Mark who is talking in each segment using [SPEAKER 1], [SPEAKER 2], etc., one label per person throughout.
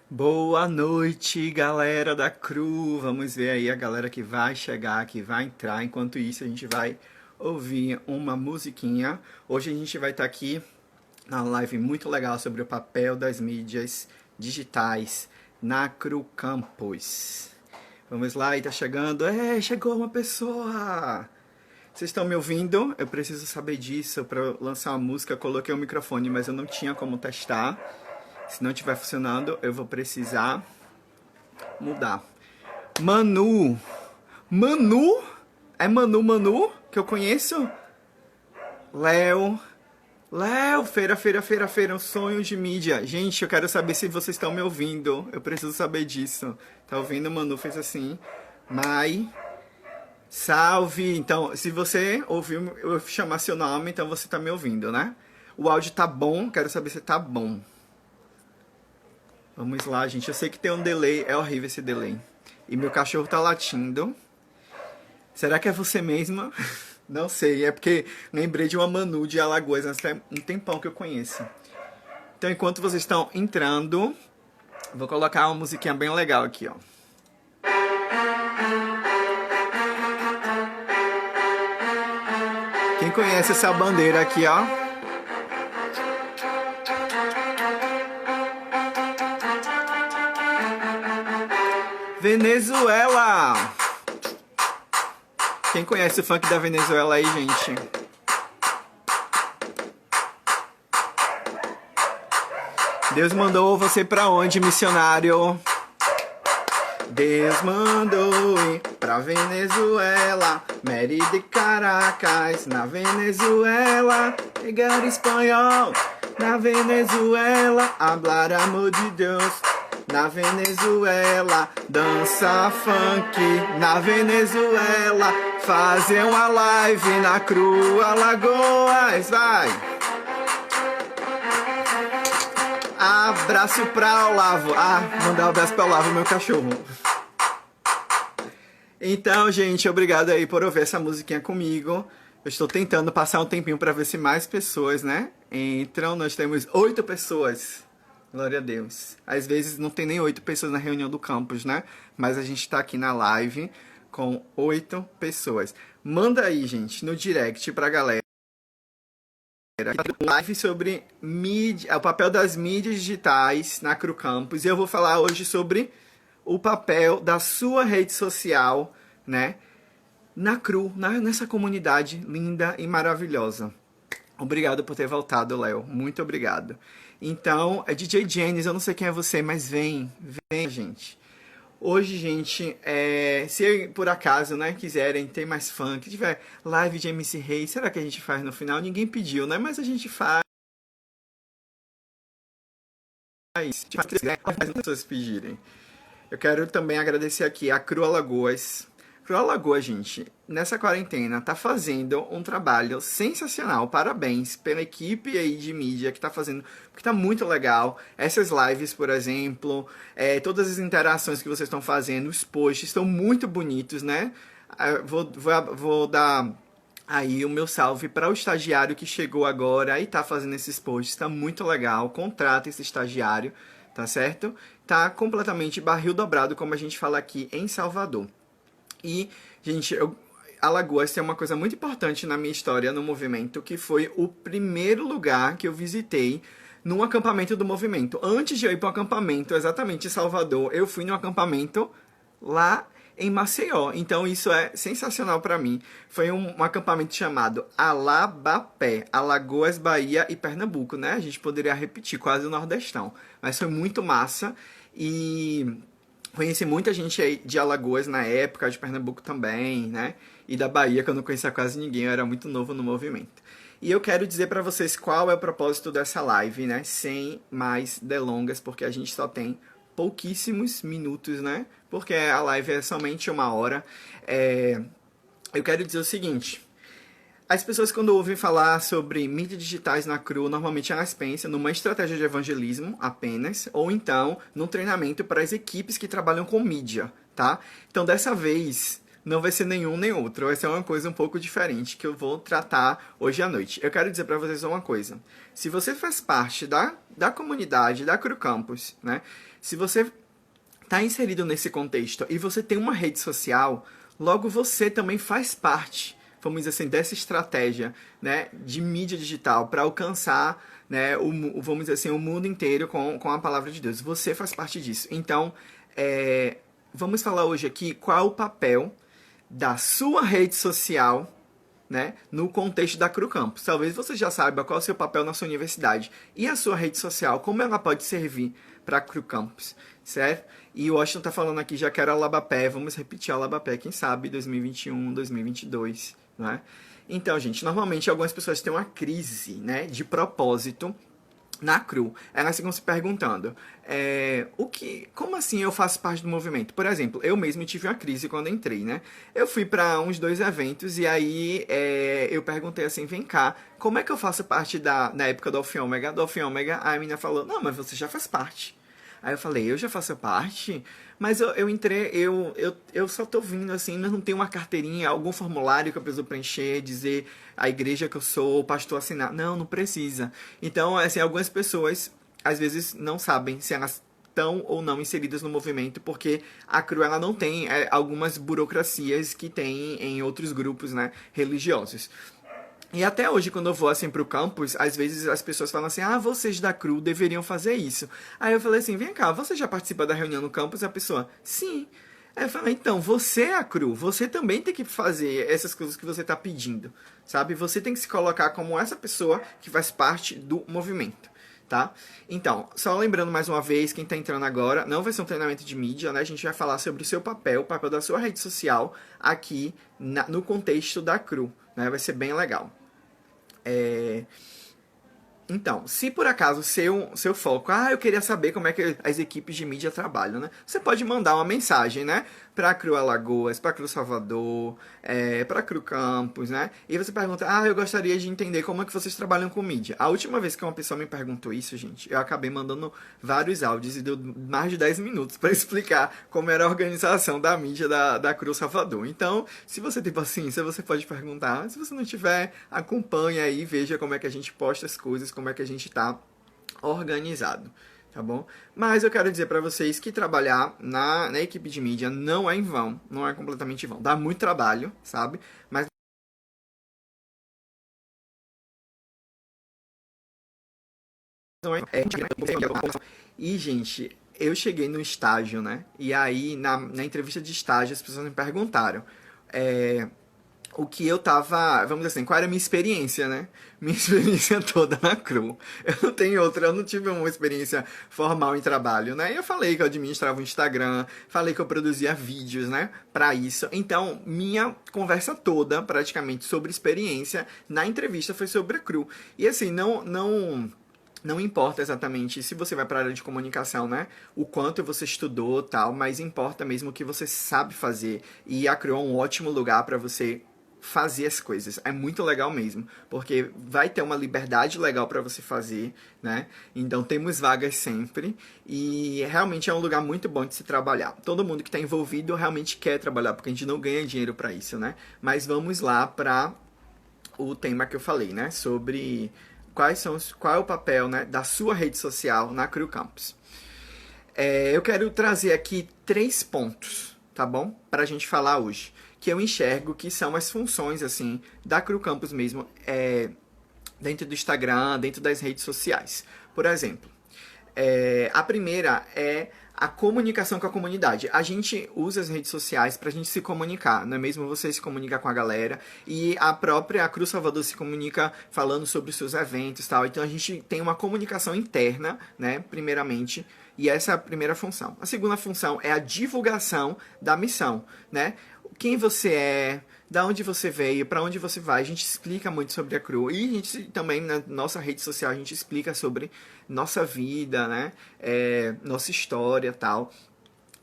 [SPEAKER 1] Boa noite, galera da Cru. Vamos ver aí a galera que vai chegar, que vai entrar. Enquanto isso, a gente vai ouvir uma musiquinha. Hoje a gente vai estar aqui na live muito legal sobre o papel das mídias digitais na Cru Campus. Vamos lá, e tá chegando. Chegou uma pessoa! Vocês estão me ouvindo? Eu preciso saber disso. Para lançar uma música, eu coloquei o microfone, mas eu não tinha como testar. Se não estiver funcionando, eu vou precisar mudar. Manu! Manu? É Manu que eu conheço? Léo. Léo, feira, um sonho de mídia. Gente, eu quero saber se vocês estão me ouvindo. Eu preciso saber disso. Tá ouvindo? Manu fez assim. Mai. Salve! Então, se você ouviu eu chamar seu nome, então você tá me ouvindo, né? O áudio tá bom, quero saber se tá bom. Vamos lá, gente. Eu sei que tem um delay, é horrível esse delay. E meu cachorro tá latindo. Será que é você mesma? Não sei, é porque lembrei de uma Manu de Alagoas, há um tempão que eu conheço. Então, enquanto vocês estão entrando, vou colocar uma musiquinha bem legal aqui, ó. Quem conhece essa bandeira aqui, ó? Venezuela! Quem conhece o funk da Venezuela aí, gente? Deus mandou você pra onde, missionário? Deus mandou ir pra Venezuela, Mary de Caracas, na Venezuela, pegar espanhol, na Venezuela, hablar amor de Deus, na Venezuela, dança funk, na Venezuela, fazer uma live na Cru Alagoas, vai! Abraço pra Olavo. Mandar um abraço pra Olavo, meu cachorro. Então, gente, obrigado aí por ouvir essa musiquinha comigo. Eu estou tentando passar um tempinho pra ver se mais pessoas, né, entram. Nós temos 8 pessoas. Glória a Deus. Às vezes não tem nem 8 pessoas na reunião do campus, né? Mas a gente tá aqui na live com 8 pessoas. Manda aí, gente, no direct pra galera. Live sobre mídia, o papel das mídias digitais na Cru Campus. E eu vou falar hoje sobre o papel da sua rede social, né, na Cru, nessa comunidade linda e maravilhosa. Obrigado por ter voltado, Léo. Muito obrigado. Então, é DJ Janice, eu não sei quem é você, mas vem, gente. Hoje, gente, se por acaso, né, quiserem ter mais funk, tiver live de MC Reis, será que a gente faz no final? Ninguém pediu, né? Mas a gente faz. Se as pessoas pedirem. Eu quero também agradecer aqui a Cru Alagoas. Cru Alagoas, gente, nessa quarentena, tá fazendo um trabalho sensacional. Parabéns pela equipe aí de mídia que tá fazendo, porque tá muito legal. Essas lives, por exemplo, todas as interações que vocês estão fazendo, os posts estão muito bonitos, né? Vou dar aí o meu salve para o estagiário que chegou agora e tá fazendo esses posts. Tá muito legal. Contrata esse estagiário, tá certo? Tá completamente barril dobrado, como a gente fala aqui em Salvador. E, gente, Alagoas tem uma coisa muito importante na minha história no movimento, que foi o primeiro lugar que eu visitei num acampamento do movimento. Antes de eu ir para um acampamento exatamente em Salvador, eu fui num acampamento lá em Maceió. Então isso é sensacional para mim. Foi um acampamento chamado Alabapé, Alagoas, Bahia e Pernambuco, né? A gente poderia repetir, quase o Nordestão. Mas foi muito massa e conheci muita gente aí de Alagoas na época, de Pernambuco também, né? E da Bahia, que eu não conhecia quase ninguém, eu era muito novo no movimento. E eu quero dizer para vocês qual é o propósito dessa live, né? Sem mais delongas, porque a gente só tem pouquíssimos minutos, né? Porque a live é somente 1 hora. Eu quero dizer o seguinte. As pessoas, quando ouvem falar sobre mídias digitais na Cru, normalmente elas pensam numa estratégia de evangelismo apenas, ou então num treinamento para as equipes que trabalham com mídia, tá? Então, dessa vez, não vai ser nenhum nem outro, vai ser uma coisa um pouco diferente que eu vou tratar hoje à noite. Eu quero dizer para vocês uma coisa. Se você faz parte da comunidade da Cru Campus, né? Se você está inserido nesse contexto e você tem uma rede social, logo você também faz parte, vamos dizer assim, dessa estratégia, né, de mídia digital para alcançar, né, vamos dizer assim, o mundo inteiro com a palavra de Deus. Você faz parte disso. Então, vamos falar hoje aqui qual é o papel da sua rede social, né, no contexto da Cru Campus. Talvez você já saiba qual é o seu papel na sua universidade e a sua rede social, como ela pode servir para a Cru Campus, certo? E o Washington está falando aqui, já quero a Labapé, vamos repetir a Labapé, quem sabe, 2021, 2022, né? Então, gente, normalmente algumas pessoas têm uma crise, né, de propósito na Cru. Elas ficam se perguntando, como assim eu faço parte do movimento? Por exemplo, eu mesmo tive uma crise quando entrei, né? Eu fui para uns 2 eventos e aí eu perguntei assim, vem cá, como é que eu faço parte na época do Alpha Omega? Do Alpha Omega, a menina falou, não, mas você já faz parte. Aí eu falei, eu já faço parte? Mas eu entrei, eu só tô vindo assim, mas não tenho uma carteirinha, algum formulário que eu preciso preencher, dizer a igreja que eu sou, o pastor assinar. Não, não precisa. Então, assim, algumas pessoas, às vezes, não sabem se elas estão ou não inseridas no movimento, porque a CRU, ela não tem algumas burocracias que tem em outros grupos, né, religiosos. E até hoje, quando eu vou assim pro campus, às vezes as pessoas falam assim, vocês da CRU deveriam fazer isso. Aí eu falei assim, vem cá, você já participa da reunião no campus? E a pessoa, sim. Aí eu falei, então, você é a CRU, você também tem que fazer essas coisas que você está pedindo, sabe? Você tem que se colocar como essa pessoa que faz parte do movimento, tá? Então, só lembrando mais uma vez, quem está entrando agora, não vai ser um treinamento de mídia, né? A gente vai falar sobre o seu papel, o papel da sua rede social aqui no contexto da CRU, né? Vai ser bem legal. Então, se por acaso seu foco, eu queria saber como é que as equipes de mídia trabalham, né? Você pode mandar uma mensagem, né? Para a Cru Alagoas, para a Cru Salvador, para a Cru Campus, né? E você pergunta, eu gostaria de entender como é que vocês trabalham com mídia. A última vez que uma pessoa me perguntou isso, gente, eu acabei mandando vários áudios e deu mais de 10 minutos para explicar como era a organização da mídia da Cru Salvador. Então, se você tem paciência, você pode perguntar. Se você não tiver, acompanha aí, veja como é que a gente posta as coisas, como é que a gente está organizado, tá bom? Mas eu quero dizer para vocês que trabalhar na equipe de mídia não é em vão, não é completamente em vão. Dá muito trabalho, sabe? Mas não é... E, gente, eu cheguei no estágio, né? E aí, na entrevista de estágio, as pessoas me perguntaram... o que eu tava, vamos dizer assim, qual era a minha experiência, né? Minha experiência toda na CRU. Eu não tenho outra, eu não tive uma experiência formal em trabalho, né? Eu falei que eu administrava o Instagram, falei que eu produzia vídeos, né? Pra isso. Então, minha conversa toda, praticamente, sobre experiência na entrevista foi sobre a CRU. E assim, não importa exatamente se você vai para a área de comunicação, né? O quanto você estudou tal, mas importa mesmo o que você sabe fazer. E a CRU é um ótimo lugar para você fazer as coisas. É muito legal mesmo, porque vai ter uma liberdade legal para você fazer, né? Então temos vagas sempre e realmente é um lugar muito bom de se trabalhar. Todo mundo que está envolvido realmente quer trabalhar, porque a gente não ganha dinheiro para isso, né? Mas vamos lá para o tema que eu falei, né? Sobre qual é o papel, né, da sua rede social na Cru Campus. Eu quero trazer aqui 3 pontos, tá bom? Para a gente falar hoje, que eu enxergo que são as funções, assim, da Cru Campus mesmo, dentro do Instagram, dentro das redes sociais. Por exemplo, a primeira é a comunicação com a comunidade. A gente usa as redes sociais pra gente se comunicar, não é mesmo? Você se comunica com a galera e a própria Cru Salvador se comunica falando sobre os seus eventos e tal. Então a gente tem uma comunicação interna, né, primeiramente, e essa é a primeira função. A segunda função é a divulgação da missão, né? Quem você é, da onde você veio, para onde você vai. A gente explica muito sobre a CRU. E a gente também, na nossa rede social, a gente explica sobre nossa vida, né? Nossa história e tal.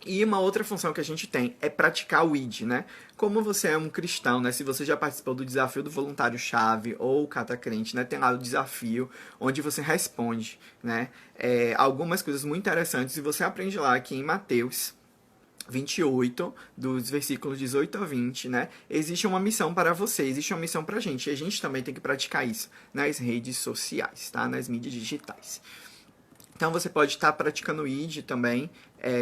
[SPEAKER 1] E uma outra função que a gente tem é praticar o ID, né? Como você é um cristão, né? Se você já participou do desafio do voluntário-chave ou Cata Crente, né? Tem lá o desafio onde você responde, né? Algumas coisas muito interessantes e você aprende lá aqui em Mateus 28, dos versículos 18 a 20, né? Existe uma missão para você, existe uma missão para a gente. E a gente também tem que praticar isso nas redes sociais, tá? Nas mídias digitais. Então você pode estar praticando o ID também,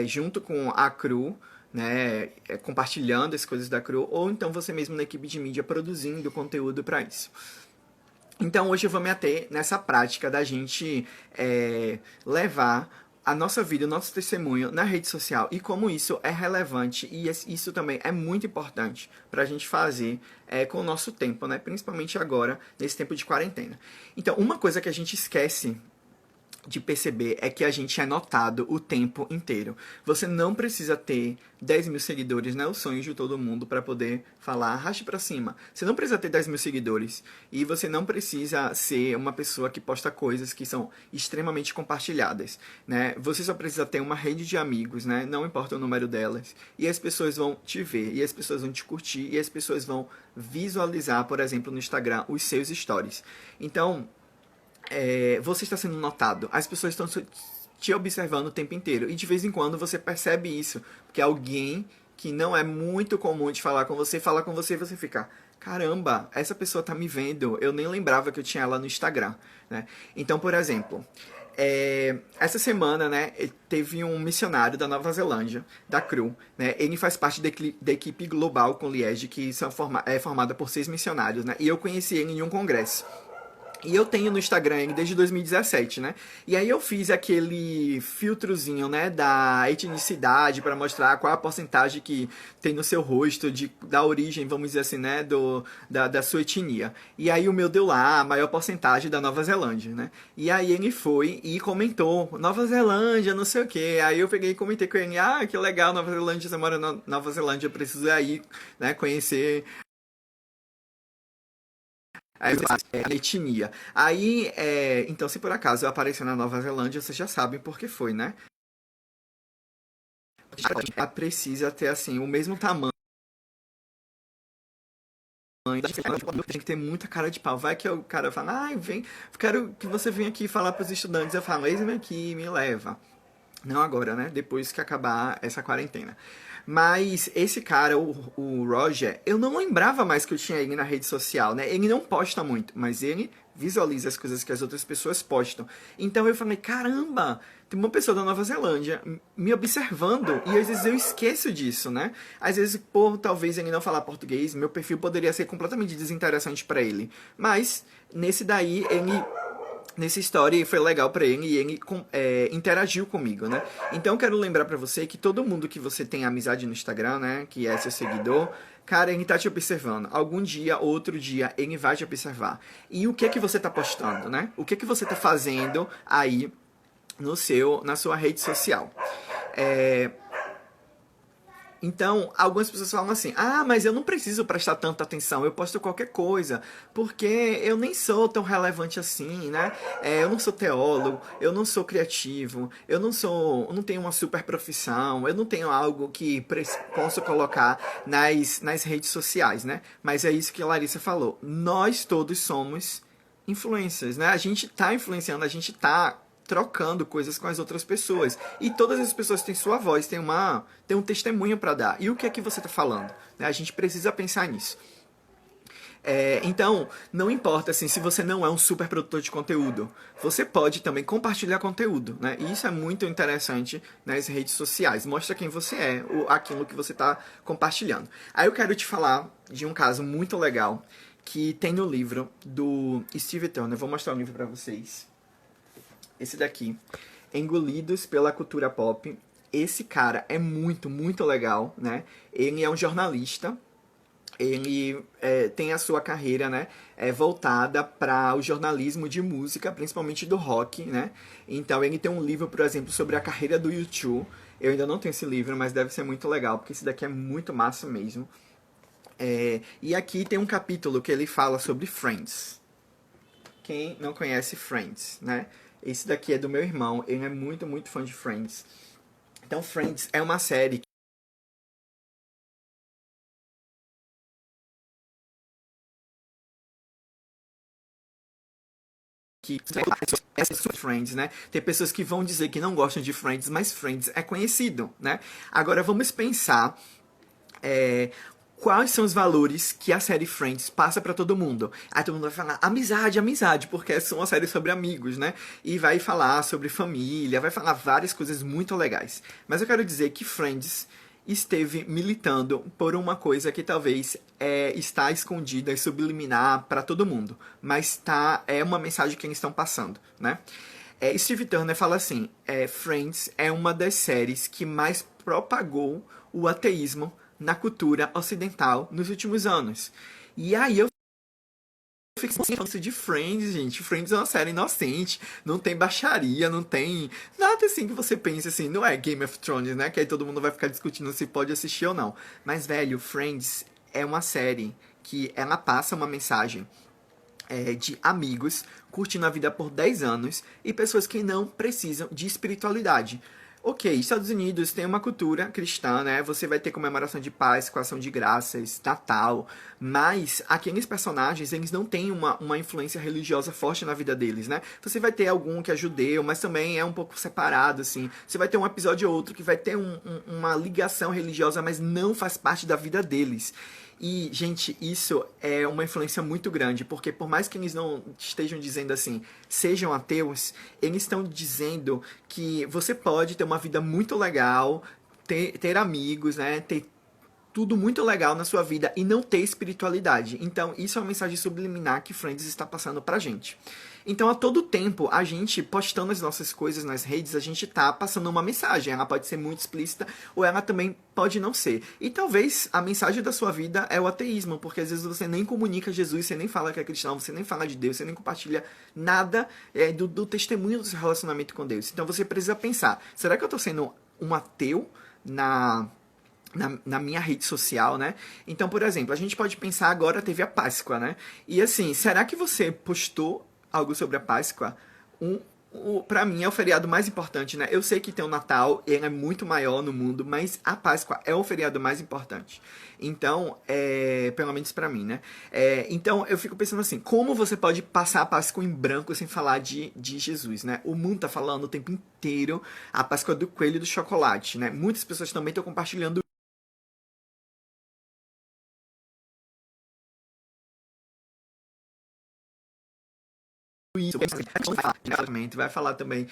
[SPEAKER 1] junto com a Cru, né, compartilhando as coisas da Cru, ou então você mesmo na equipe de mídia produzindo conteúdo para isso. Então hoje eu vou me ater nessa prática da gente levar a nossa vida, o nosso testemunho na rede social e como isso é relevante e isso também é muito importante para a gente fazer com o nosso tempo, né? Principalmente agora, nesse tempo de quarentena. Então, uma coisa que a gente esquece de perceber é que a gente é notado o tempo inteiro. Você não precisa ter 10 mil seguidores, né? O sonho de todo mundo para poder falar, arraste pra cima. Você não precisa ter 10 mil seguidores e você não precisa ser uma pessoa que posta coisas que são extremamente compartilhadas, né? Você só precisa ter uma rede de amigos, né? Não importa o número delas. E as pessoas vão te ver, e as pessoas vão te curtir, e as pessoas vão visualizar, por exemplo, no Instagram, os seus stories. Então, você está sendo notado. As pessoas estão te observando o tempo inteiro. E de vez em quando você percebe isso. Porque alguém que não é muito comum de falar com você, fala com você e você fica... Caramba, essa pessoa tá me vendo. Eu nem lembrava que eu tinha ela no Instagram, né? Então, por exemplo... essa semana, né, teve um missionário da Nova Zelândia, da CRU, né, ele faz parte da equipe global com Liege, que é formada por 6 missionários, né, e eu conheci ele em um congresso. E eu tenho no Instagram ele desde 2017, né? E aí eu fiz aquele filtrozinho, né, da etnicidade para mostrar qual a porcentagem que tem no seu rosto, da origem, vamos dizer assim, né, da sua etnia. E aí o meu deu lá a maior porcentagem da Nova Zelândia, né? E aí ele foi e comentou, Nova Zelândia, não sei o quê. Aí eu peguei e comentei com ele, que legal, Nova Zelândia, você mora na Nova Zelândia, eu preciso ir, né, conhecer... a etnia. Aí, então, se por acaso eu aparecer na Nova Zelândia, vocês já sabem por que foi, né? Ela precisa ter, assim, o mesmo tamanho. Tem que ter muita cara de pau. Vai que o cara fala, vem, quero que você venha aqui falar para os estudantes. Eu falo, eis-me aqui, me leva. Não agora, né? Depois que acabar essa quarentena. Mas esse cara, o Roger, eu não lembrava mais que eu tinha ele na rede social, né? Ele não posta muito, mas ele visualiza as coisas que as outras pessoas postam. Então eu falei, caramba, tem uma pessoa da Nova Zelândia me observando e às vezes eu esqueço disso, né? Às vezes, por talvez ele não falar português, meu perfil poderia ser completamente desinteressante para ele. Mas nesse daí, nessa história foi legal pra ele e ele interagiu comigo, né? Então eu quero lembrar pra você que todo mundo que você tem amizade no Instagram, né, que é seu seguidor, cara, ele tá te observando. Algum dia, outro dia, ele vai te observar. E o que é que você tá postando, né? O que é que você tá fazendo aí na sua rede social? Então, algumas pessoas falam assim, mas eu não preciso prestar tanta atenção, eu posto qualquer coisa, porque eu nem sou tão relevante assim, né? Eu não sou teólogo, eu não sou criativo, eu não tenho uma super profissão, eu não tenho algo que posso colocar nas redes sociais, né? Mas é isso que a Larissa falou, nós todos somos influencers, né? A gente tá influenciando, a gente tá trocando coisas com as outras pessoas. E todas as pessoas têm sua voz, têm um testemunho para dar. E o que é que você está falando? A gente precisa pensar nisso. Então, não importa assim, se você não é um super produtor de conteúdo, você pode também compartilhar conteúdo, né? E isso é muito interessante nas redes sociais. Mostra quem você é, aquilo que você está compartilhando. Aí eu quero te falar de um caso muito legal que tem no livro do Steve Turner. Eu vou mostrar o livro para vocês. Esse daqui, Engolidos pela Cultura Pop. Esse cara é muito, muito legal, né? Ele é um jornalista. Ele tem a sua carreira, né, voltada para o jornalismo de música, principalmente do rock, né? Então ele tem um livro, por exemplo, sobre a carreira do U2. Eu ainda não tenho esse livro, mas deve ser muito legal, porque esse daqui é muito massa mesmo. E aqui tem um capítulo que ele fala sobre Friends. Quem não conhece Friends, né? Esse daqui é do meu irmão, ele é muito, muito fã de Friends. Então, Friends é uma série que Friends, né? Tem pessoas que vão dizer que não gostam de Friends, mas Friends é conhecido, né? Agora vamos pensar quais são os valores que a série Friends passa pra todo mundo. Aí todo mundo vai falar amizade, amizade, porque é uma série sobre amigos, né? E vai falar sobre família, vai falar várias coisas muito legais. Mas eu quero dizer que Friends esteve militando por uma coisa que talvez está escondida e subliminar para todo mundo, mas é uma mensagem que eles estão passando, né? Steve Turner fala assim, Friends é uma das séries que mais propagou o ateísmo na cultura ocidental nos últimos anos. E aí eu fico falando de Friends, gente. Friends é uma série inocente, não tem baixaria, não tem nada assim que você pense assim, não é Game of Thrones, né? Que aí todo mundo vai ficar discutindo se pode assistir ou não. Mas, velho, Friends é uma série que ela passa uma mensagem de amigos curtindo a vida por 10 anos e pessoas que não precisam de espiritualidade. Ok, Estados Unidos tem uma cultura cristã, né? Você vai ter comemoração de Páscoa, ação de graças, Natal, mas aqueles personagens, eles não têm uma influência religiosa forte na vida deles, né? Você vai ter algum que é judeu, mas também é um pouco separado, assim. Você vai ter um episódio ou outro que vai ter uma ligação religiosa, mas não faz parte da vida deles. E, gente, isso é uma influência muito grande, porque por mais que eles não estejam dizendo assim, sejam ateus, eles estão dizendo que você pode ter uma vida muito legal, ter amigos, né, ter tudo muito legal na sua vida e não ter espiritualidade. Então, isso é uma mensagem subliminar que Friends está passando pra gente. Então, a todo tempo, a gente postando as nossas coisas nas redes, a gente tá passando uma mensagem. Ela pode ser muito explícita ou ela também pode não ser. E talvez a mensagem da sua vida é o ateísmo, porque às vezes você nem comunica Jesus, você nem fala que é cristão, você nem fala de Deus, você nem compartilha nada do testemunho do seu relacionamento com Deus. Então, você precisa pensar, será que eu tô sendo um ateu na minha rede social, né? Então, por exemplo, a gente pode pensar agora, teve a Páscoa, né? E assim, será que você postou algo sobre a Páscoa? Pra mim é o feriado mais importante, né? Eu sei que tem o Natal, ele é muito maior no mundo, mas a Páscoa é o feriado mais importante. Então, pelo menos pra mim, né? Então, eu fico pensando assim, como você pode passar a Páscoa em branco sem falar de Jesus, né? O mundo tá falando o tempo inteiro a Páscoa do coelho e do chocolate, né? Muitas pessoas também estão compartilhando isso, vai falar também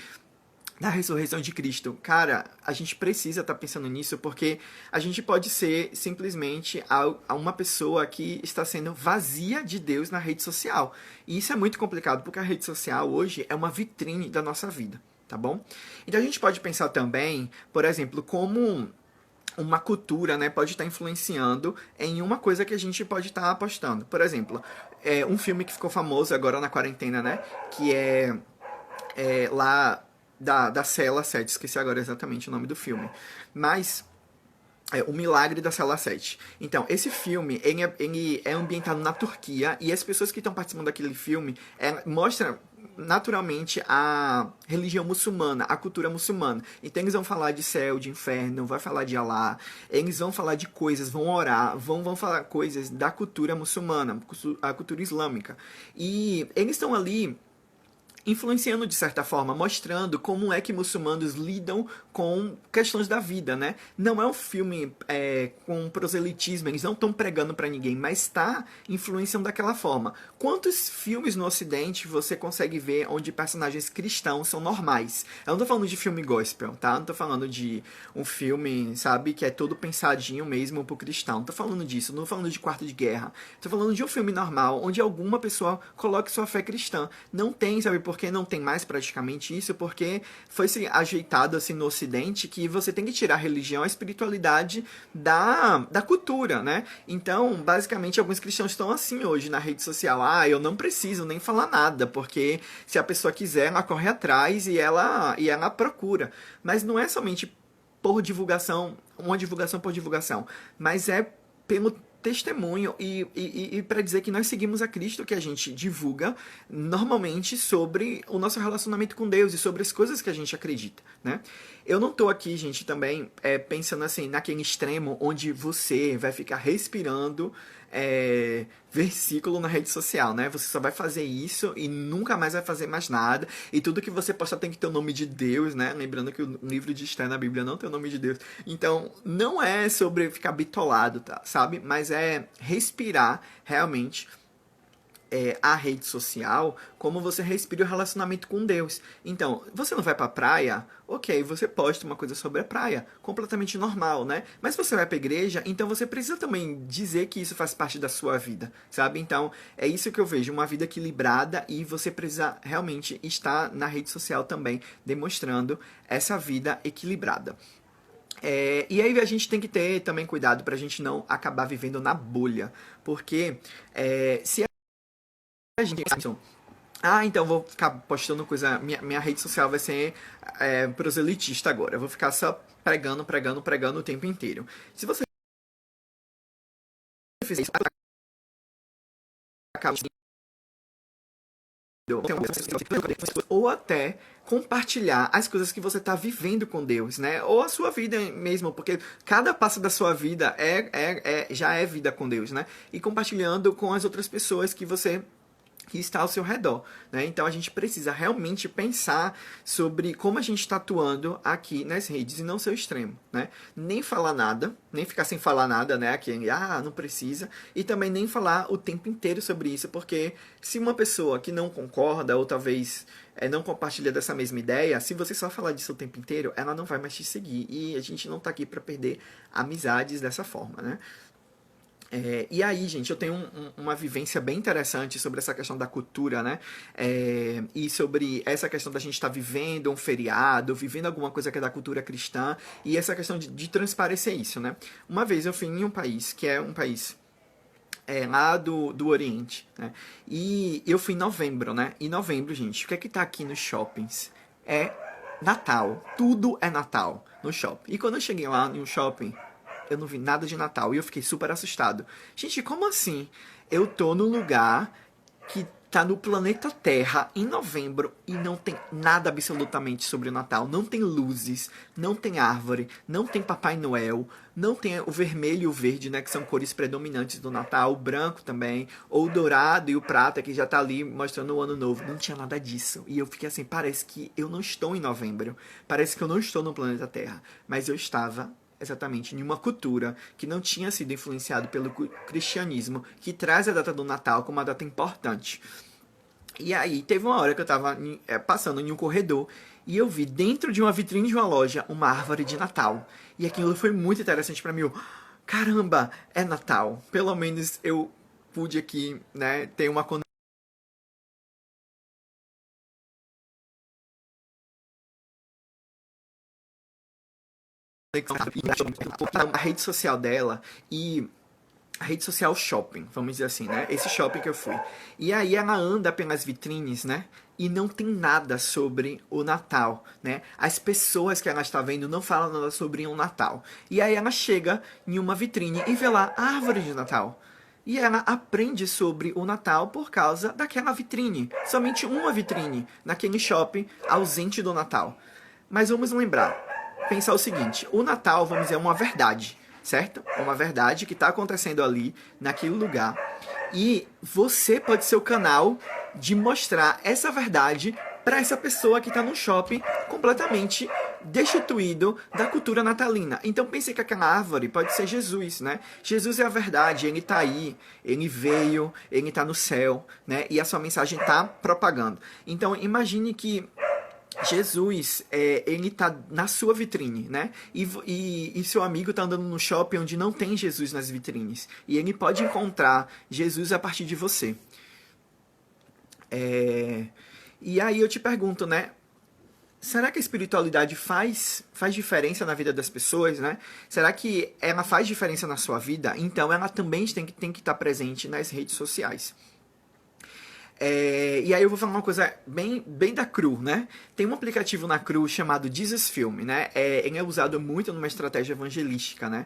[SPEAKER 1] da ressurreição de Cristo. Cara, a gente precisa estar pensando nisso porque a gente pode ser simplesmente uma pessoa que está sendo vazia de Deus na rede social. E isso é muito complicado porque a rede social hoje é uma vitrine da nossa vida, tá bom? Então a gente pode pensar também, por exemplo, como uma cultura, né, pode estar influenciando em uma coisa que a gente pode estar apostando. Por exemplo, um filme que ficou famoso agora na quarentena, né, que lá da Cela 7, esqueci agora exatamente o nome do filme, mas O Milagre da Cela 7. Então, esse filme, ele é ambientado na Turquia, e as pessoas que estão participando daquele filme mostram naturalmente a religião muçulmana, a cultura muçulmana. Então eles vão falar de céu, de inferno, vai falar de Alá, eles vão falar de coisas, vão orar, vão falar coisas da cultura muçulmana, a cultura islâmica. E eles estão ali influenciando de certa forma, mostrando como é que muçulmanos lidam com questões da vida, né? Não é um filme com proselitismo, eles não estão pregando para ninguém, mas está influenciando daquela forma. Quantos filmes no Ocidente você consegue ver onde personagens cristãos são normais? Eu não tô falando de filme gospel, tá? Não tô falando de um filme, sabe, que é todo pensadinho mesmo pro cristão. Não tô falando disso, não tô falando de Quarto de Guerra. Tô falando de um filme normal, onde alguma pessoa coloque sua fé cristã. Não tem, sabe, porque não tem mais praticamente isso, porque foi ajeitado assim no Ocidente que você tem que tirar a religião, a espiritualidade da cultura, né? Então, basicamente, alguns cristãos estão assim hoje na rede social. Ah, eu não preciso nem falar nada, porque se a pessoa quiser, ela corre atrás e ela procura. Mas não é somente por divulgação, uma divulgação por divulgação, mas é pelo testemunho e para dizer que nós seguimos a Cristo, que a gente divulga normalmente sobre o nosso relacionamento com Deus e sobre as coisas que a gente acredita, né? Eu não tô aqui, gente, também pensando assim, naquele extremo onde você vai ficar respirando versículo na rede social, né? Você só vai fazer isso e nunca mais vai fazer mais nada. E tudo que você posta tem que ter o nome de Deus, né? Lembrando que o livro de Esther na Bíblia não tem o nome de Deus. Então, não é sobre ficar bitolado, tá? Sabe? Mas é respirar realmente a rede social como você respira o relacionamento com Deus. Então, você não vai pra praia? Ok, você posta uma coisa sobre a praia, completamente normal, né? Mas você vai pra igreja, então você precisa também dizer que isso faz parte da sua vida, sabe? Então, é isso que eu vejo, uma vida equilibrada e você precisa realmente estar na rede social também, demonstrando essa vida equilibrada. E aí a gente tem que ter também cuidado pra gente não acabar vivendo na bolha, porque se a gente então vou ficar postando coisa. Minha rede social vai ser proselitista agora. Eu vou ficar só pregando, pregando, pregando o tempo inteiro. Se você fizer isso, acaba ou até compartilhar as coisas que você está vivendo com Deus, né? Ou a sua vida mesmo, porque cada passo da sua vida já é vida com Deus, né? E compartilhando com as outras pessoas que está ao seu redor, né? Então a gente precisa realmente pensar sobre como a gente está atuando aqui nas redes e não ser o extremo, né? Nem falar nada, nem ficar sem falar nada, né? Aqui, não precisa, e também nem falar o tempo inteiro sobre isso, porque se uma pessoa que não concorda ou talvez não compartilha dessa mesma ideia, se você só falar disso o tempo inteiro, ela não vai mais te seguir, e a gente não está aqui para perder amizades dessa forma, né? E aí, gente, eu tenho uma vivência bem interessante sobre essa questão da cultura, né? E sobre essa questão da gente estar vivendo um feriado, vivendo alguma coisa que é da cultura cristã, e essa questão de transparecer isso, né? Uma vez eu fui em um país, que é um país lá do Oriente, né? E eu fui em novembro, né? Em novembro, gente, o que é que tá aqui nos shoppings? É Natal. Tudo é Natal no shopping. E quando eu cheguei lá no shopping, eu não vi nada de Natal e eu fiquei super assustado. Gente, como assim? Eu tô num lugar que tá no planeta Terra em novembro e não tem nada absolutamente sobre o Natal. Não tem luzes, não tem árvore, não tem Papai Noel, não tem o vermelho e o verde, né, que são cores predominantes do Natal, o branco também, ou o dourado e o prata, que já tá ali mostrando o ano novo. Não tinha nada disso. E eu fiquei assim, parece que eu não estou em novembro. Parece que eu não estou no planeta Terra. Mas eu estava exatamente em uma cultura que não tinha sido influenciado pelo cristianismo, que traz a data do Natal como uma data importante. E aí teve uma hora que eu estava passando em um corredor e eu vi dentro de uma vitrine de uma loja uma árvore de Natal. E aquilo foi muito interessante para mim. Caramba, é Natal. Pelo menos eu pude aqui, né, ter uma a rede social dela e a rede social shopping, vamos dizer assim, né? Esse shopping que eu fui. E aí ela anda pelas vitrines, né? E não tem nada sobre o Natal, né? As pessoas que ela está vendo não falam nada sobre o Natal. E aí ela chega em uma vitrine e vê lá a árvore de Natal. E ela aprende sobre o Natal por causa daquela vitrine. Somente uma vitrine naquele shopping ausente do Natal. Mas vamos lembrar, pensar o seguinte, o Natal, vamos dizer, é uma verdade, certo? É uma verdade que está acontecendo ali, naquele lugar. E você pode ser o canal de mostrar essa verdade para essa pessoa que está no shopping completamente destituído da cultura natalina. Então pense que aquela árvore pode ser Jesus, né? Jesus é a verdade, ele está aí, ele veio, ele está no céu, né? E a sua mensagem está propagando. Então imagine que Jesus, ele tá na sua vitrine, né? E seu amigo tá andando no shopping onde não tem Jesus nas vitrines. E ele pode encontrar Jesus a partir de você. E aí eu te pergunto, né? Será que a espiritualidade faz diferença na vida das pessoas, né? Será que ela faz diferença na sua vida? Então ela também tem que estar presente nas redes sociais. E aí eu vou falar uma coisa bem da Cru, né? Tem um aplicativo na Cru chamado Jesus Film, né? Ele é usado muito numa estratégia evangelística, né?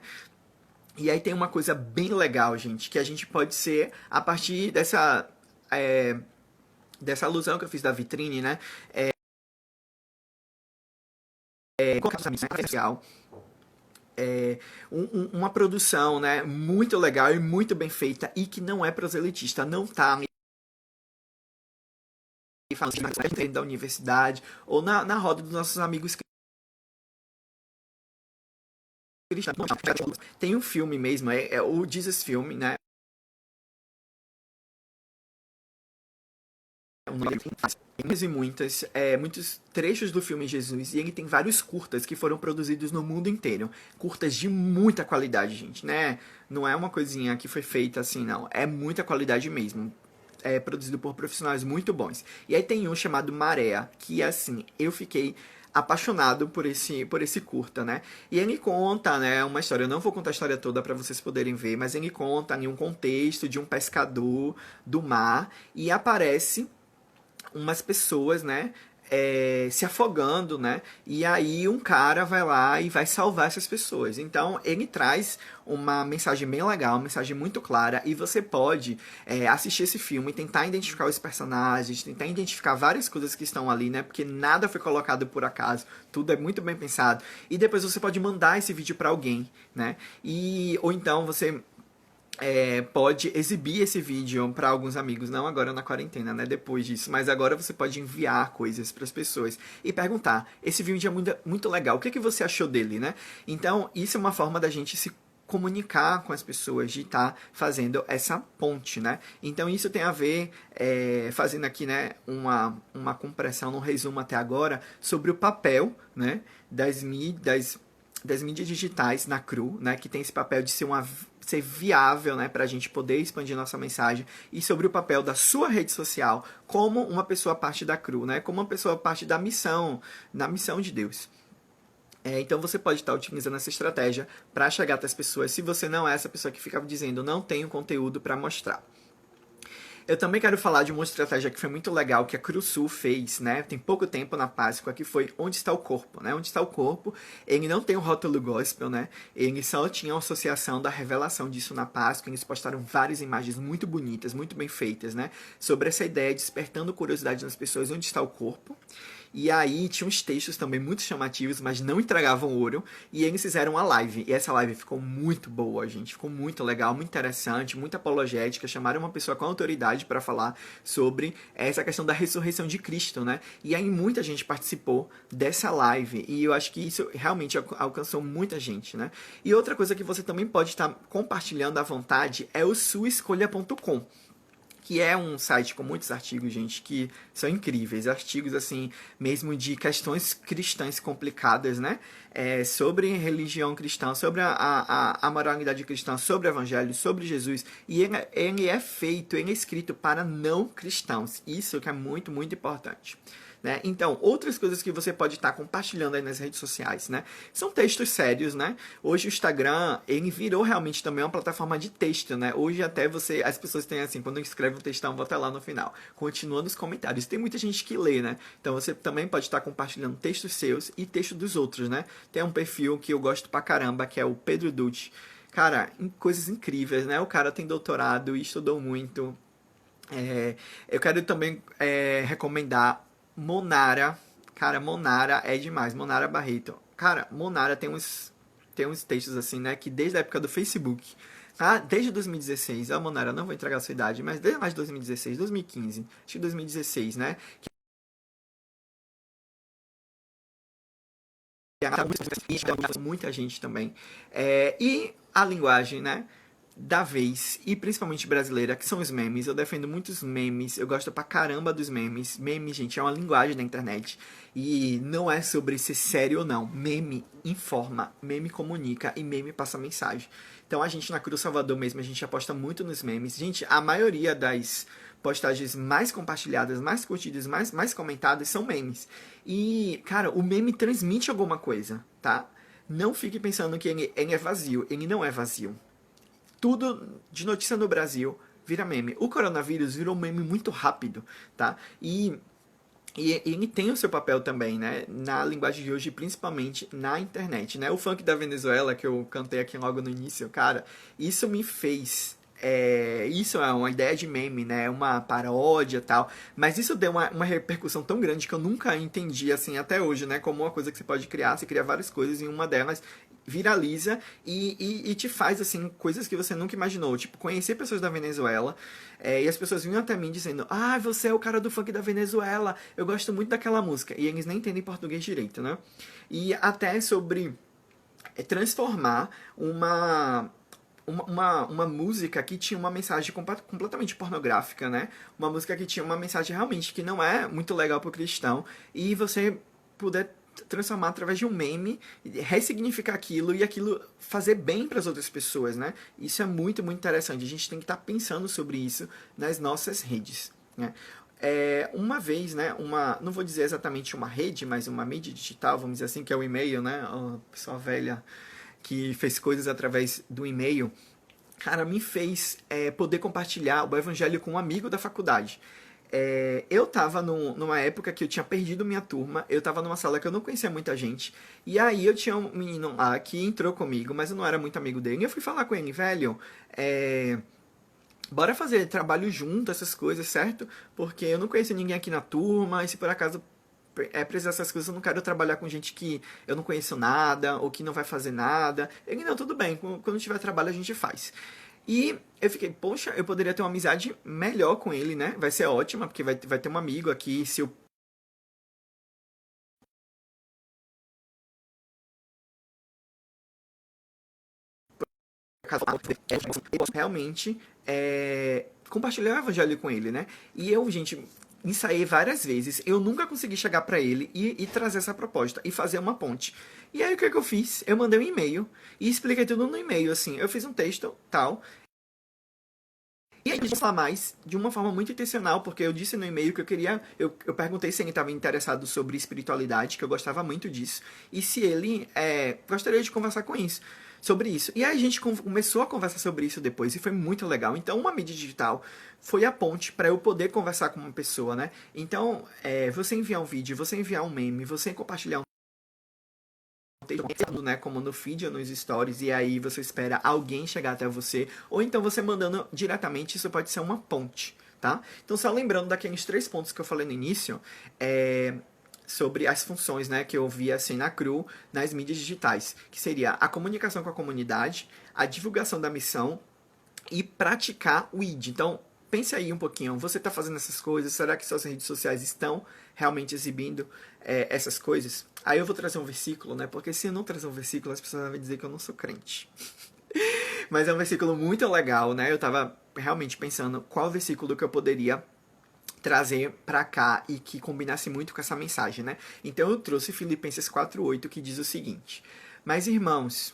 [SPEAKER 1] E aí tem uma coisa bem legal, gente, que a gente pode ser a partir dessa alusão que eu fiz da vitrine, né? uma produção, né, muito legal e muito bem feita e que não é proselitista, não tá ali falando da universidade ou na roda dos nossos amigos cristãos. Não, tem um filme mesmo, é o Jesus Filme, né? E muitos trechos do filme Jesus, e ele tem vários curtas que foram produzidos no mundo inteiro. Curtas de muita qualidade, gente, né? Não é uma coisinha que foi feita assim, não. É muita qualidade mesmo. É produzido por profissionais muito bons. E aí tem um chamado Maré, que assim, eu fiquei apaixonado por esse curta, né? E ele conta, né, uma história, eu não vou contar a história toda para vocês poderem ver, mas ele conta em um contexto de um pescador do mar e aparece umas pessoas, né? Se afogando, né? E aí um cara vai lá e vai salvar essas pessoas. Então ele traz uma mensagem bem legal, uma mensagem muito clara, e você pode assistir esse filme e tentar identificar os personagens, tentar identificar várias coisas que estão ali, né? Porque nada foi colocado por acaso, tudo é muito bem pensado. E depois você pode mandar esse vídeo para alguém, né? Ou então você pode exibir esse vídeo para alguns amigos, não agora na quarentena, né? Depois disso, mas agora você pode enviar coisas para as pessoas e perguntar: esse vídeo é muito, muito legal, o que você achou dele, né? Então, isso é uma forma da gente se comunicar com as pessoas, de estar fazendo essa ponte, né? Então, isso tem a ver, fazendo aqui, né, uma compressão, um resumo até agora, sobre o papel, né, das mídias digitais na CRU, né, que tem esse papel de ser viável, né, para a gente poder expandir nossa mensagem, e sobre o papel da sua rede social como uma pessoa parte da CRU, né, como uma pessoa parte da missão de Deus. Então você pode estar utilizando essa estratégia para chegar até as pessoas, se você não é essa pessoa que fica dizendo não tenho conteúdo para mostrar. Eu também quero falar de uma estratégia que foi muito legal, que a Crusul fez, né? Tem pouco tempo na Páscoa, que foi Onde Está o Corpo, né? Onde Está o Corpo, ele não tem o rótulo gospel, né? Ele só tinha a associação da revelação disso na Páscoa. Eles postaram várias imagens muito bonitas, muito bem feitas, né? Sobre essa ideia, despertando curiosidade nas pessoas, onde está o corpo. E aí tinha uns textos também muito chamativos, mas não entregavam ouro. E eles fizeram uma live. E essa live ficou muito boa, gente. Ficou muito legal, muito interessante, muito apologética. Chamaram uma pessoa com autoridade para falar sobre essa questão da ressurreição de Cristo, né? E aí muita gente participou dessa live. E eu acho que isso realmente alcançou muita gente, né? E outra coisa que você também pode estar compartilhando à vontade é o suaescolha.com, que é um site com muitos artigos, gente, que são incríveis. Artigos, assim, mesmo de questões cristãs complicadas, né? Sobre religião cristã, sobre a moralidade cristã, sobre o evangelho, sobre Jesus. E ele é feito, ele é escrito para não cristãos. Isso que é muito, muito importante. Né? Então, outras coisas que você pode estar compartilhando aí nas redes sociais, né? São textos sérios, né? Hoje o Instagram, ele virou realmente também uma plataforma de texto, né? Hoje até as pessoas têm assim, quando escreve um textão, bota lá no final. Continua nos comentários. Tem muita gente que lê, né? Então você também pode estar compartilhando textos seus e textos dos outros, né? Tem um perfil que eu gosto pra caramba, que é o Pedro Dutti. Cara, coisas incríveis, né? O cara tem doutorado e estudou muito. Eu quero também recomendar Monara. Cara, Monara é demais. Monara Barreto. Cara, Monara tem uns textos assim, né? Que desde a época do Facebook, tá? Desde 2016, a Monara, não vou entregar a sua idade, mas desde mais de 2016, 2015, acho que 2016, né? Que muita gente também. E a linguagem, né? Da vez, e principalmente brasileira, que são os memes. Eu defendo muitos memes, eu gosto pra caramba dos memes. Meme, gente, é uma linguagem da internet. E não é sobre ser sério ou não. Meme informa, meme comunica e meme passa mensagem. Então a gente na Cruz Salvador mesmo, a gente aposta muito nos memes. Gente, a maioria das postagens mais compartilhadas, mais curtidas, mais comentadas são memes. E, cara, o meme transmite alguma coisa, tá? Não fique pensando que ele é vazio. Ele não é vazio. Tudo de notícia no Brasil vira meme. O coronavírus virou meme muito rápido, tá? E ele tem o seu papel também, né? Na linguagem de hoje, principalmente na internet, né? O funk da Venezuela, que eu cantei aqui logo no início, cara, isso me fez... isso é uma ideia de meme, né? Uma paródia e tal. Mas isso deu uma repercussão tão grande que eu nunca entendi, assim, até hoje, né? Como uma coisa que você pode criar. Você cria várias coisas e uma delas viraliza e te faz, assim, coisas que você nunca imaginou. Tipo, conhecer pessoas da Venezuela, e as pessoas vinham até mim dizendo, ah, você é o cara do funk da Venezuela, eu gosto muito daquela música. E eles nem entendem português direito, né? E até sobre transformar uma música que tinha uma mensagem completamente pornográfica, né? Uma música que tinha uma mensagem realmente que não é muito legal pro cristão, e você puder transformar através de um meme, ressignificar aquilo e aquilo fazer bem para as outras pessoas, né? Isso é muito, muito interessante. A gente tem que estar pensando sobre isso nas nossas redes, né? Uma vez, né, não vou dizer exatamente uma rede, mas uma mídia digital, vamos dizer assim, que é o e-mail, né? A pessoa velha que fez coisas através do e-mail, cara, me fez poder compartilhar o evangelho com um amigo da faculdade. Eu tava numa época que eu tinha perdido minha turma, eu tava numa sala que eu não conhecia muita gente, e aí eu tinha um menino lá que entrou comigo, mas eu não era muito amigo dele, e eu fui falar com ele, velho, bora fazer trabalho junto, essas coisas, certo? Porque eu não conheço ninguém aqui na turma, e se por acaso precisar dessas coisas, eu não quero trabalhar com gente que eu não conheço nada, ou que não vai fazer nada. Ele, não, tudo bem, quando tiver trabalho a gente faz. E eu fiquei, poxa, eu poderia ter uma amizade melhor com ele, né? Vai ser ótima, porque vai ter um amigo aqui, se eu eu posso realmente compartilhar o evangelho com ele, né? E eu, gente, ensaiei várias vezes, eu nunca consegui chegar pra ele e trazer essa proposta e fazer uma ponte. E aí o que, que eu fiz? Eu mandei um e-mail e expliquei tudo no e-mail, assim. Eu fiz um texto, tal. E aí, a gente falar mais de uma forma muito intencional, porque eu disse no e-mail que eu queria. Eu perguntei se ele estava interessado sobre espiritualidade, que eu gostava muito disso, e se ele gostaria de conversar com isso. Sobre isso. E aí a gente começou a conversar sobre isso depois, e foi muito legal. Então, uma mídia digital foi a ponte para eu poder conversar com uma pessoa, né? Então, você enviar um vídeo, você enviar um meme, você compartilhar um texto, né, como no feed ou nos stories, e aí você espera alguém chegar até você, ou então você mandando diretamente, isso pode ser uma ponte, tá? Então, só lembrando daqueles 3 pontos que eu falei no início, sobre as funções, né, que eu vi assim na CRU, nas mídias digitais, que seria a comunicação com a comunidade, a divulgação da missão e praticar o ID. Então, pense aí um pouquinho, você está fazendo essas coisas, será que suas redes sociais estão realmente exibindo essas coisas? Aí eu vou trazer um versículo, né? Porque se eu não trazer um versículo, as pessoas vão dizer que eu não sou crente. Mas é um versículo muito legal, né? Eu tava realmente pensando qual versículo que eu poderia trazer pra cá e que combinasse muito com essa mensagem, né? Então eu trouxe Filipenses 4:8, que diz o seguinte: mas irmãos,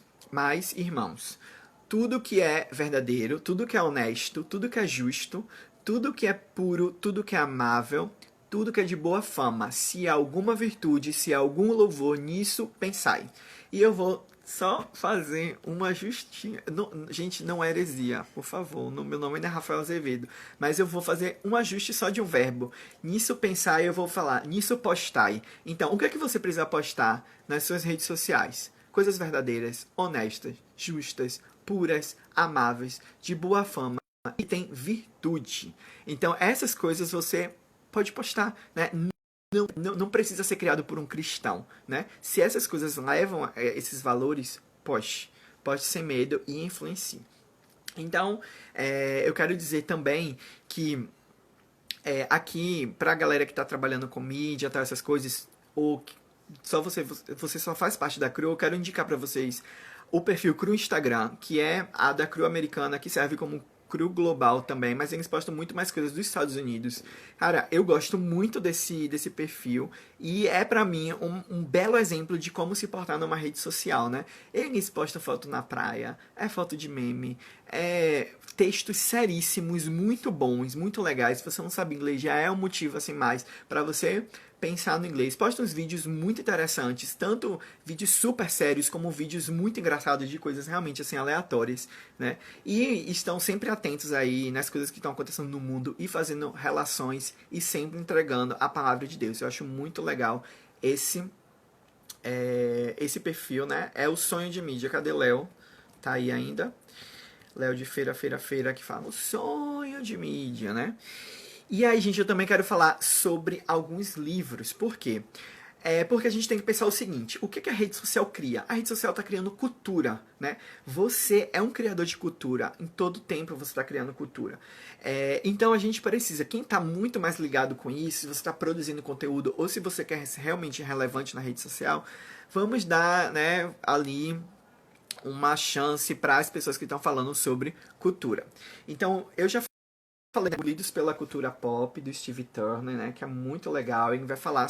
[SPEAKER 1] tudo que é verdadeiro, tudo que é honesto, tudo que é justo, tudo que é puro, tudo que é amável, tudo que é de boa fama, se há alguma virtude, se há algum louvor, nisso pensai. E eu vou só fazer uma justinha. Não, gente, não é heresia, por favor. Meu nome não é Rafael Azevedo. Mas eu vou fazer um ajuste só de um verbo. Nisso pensai, eu vou falar. Nisso postai. Então, o que é que você precisa postar nas suas redes sociais? Coisas verdadeiras, honestas, justas, puras, amáveis, de boa fama e tem virtude. Então, essas coisas você pode postar, né? Não precisa ser criado por um cristão, né? Se essas coisas levam a esses valores, poste sem medo e influencie. Então, eu quero dizer também que aqui, pra galera que tá trabalhando com mídia, tá, essas coisas, ou só você só faz parte da CRU, eu quero indicar para vocês o perfil CRU Instagram, que é a da CRU americana, que serve como CRU global também, mas eles postam muito mais coisas dos Estados Unidos. Cara, eu gosto muito desse perfil e é pra mim um belo exemplo de como se portar numa rede social, né? Eles postam foto na praia, foto de meme, textos seríssimos, muito bons, muito legais. Se você não sabe inglês, já é um motivo assim mais pra você pensar no inglês. Posta uns vídeos muito interessantes, tanto vídeos super sérios como vídeos muito engraçados de coisas realmente assim aleatórias, né? E estão sempre atentos aí nas coisas que estão acontecendo no mundo e fazendo relações e sempre entregando a palavra de Deus. Eu acho muito legal esse perfil, né? É o sonho de mídia. Cadê Léo? Tá aí ainda? Léo de feira que fala o sonho de mídia, né? E aí, gente, eu também quero falar sobre alguns livros. Por quê? É porque a gente tem que pensar o seguinte: o que que a rede social cria? A rede social está criando cultura, né? Você é um criador de cultura. Em todo tempo você está criando cultura. Então a gente precisa, quem está muito mais ligado com isso, se você está produzindo conteúdo ou se você quer ser realmente relevante na rede social, vamos dar, né, ali uma chance para as pessoas que estão falando sobre cultura. Então eu já falei de Lidos pela Cultura Pop do Steve Turner, né, que é muito legal. Ele vai falar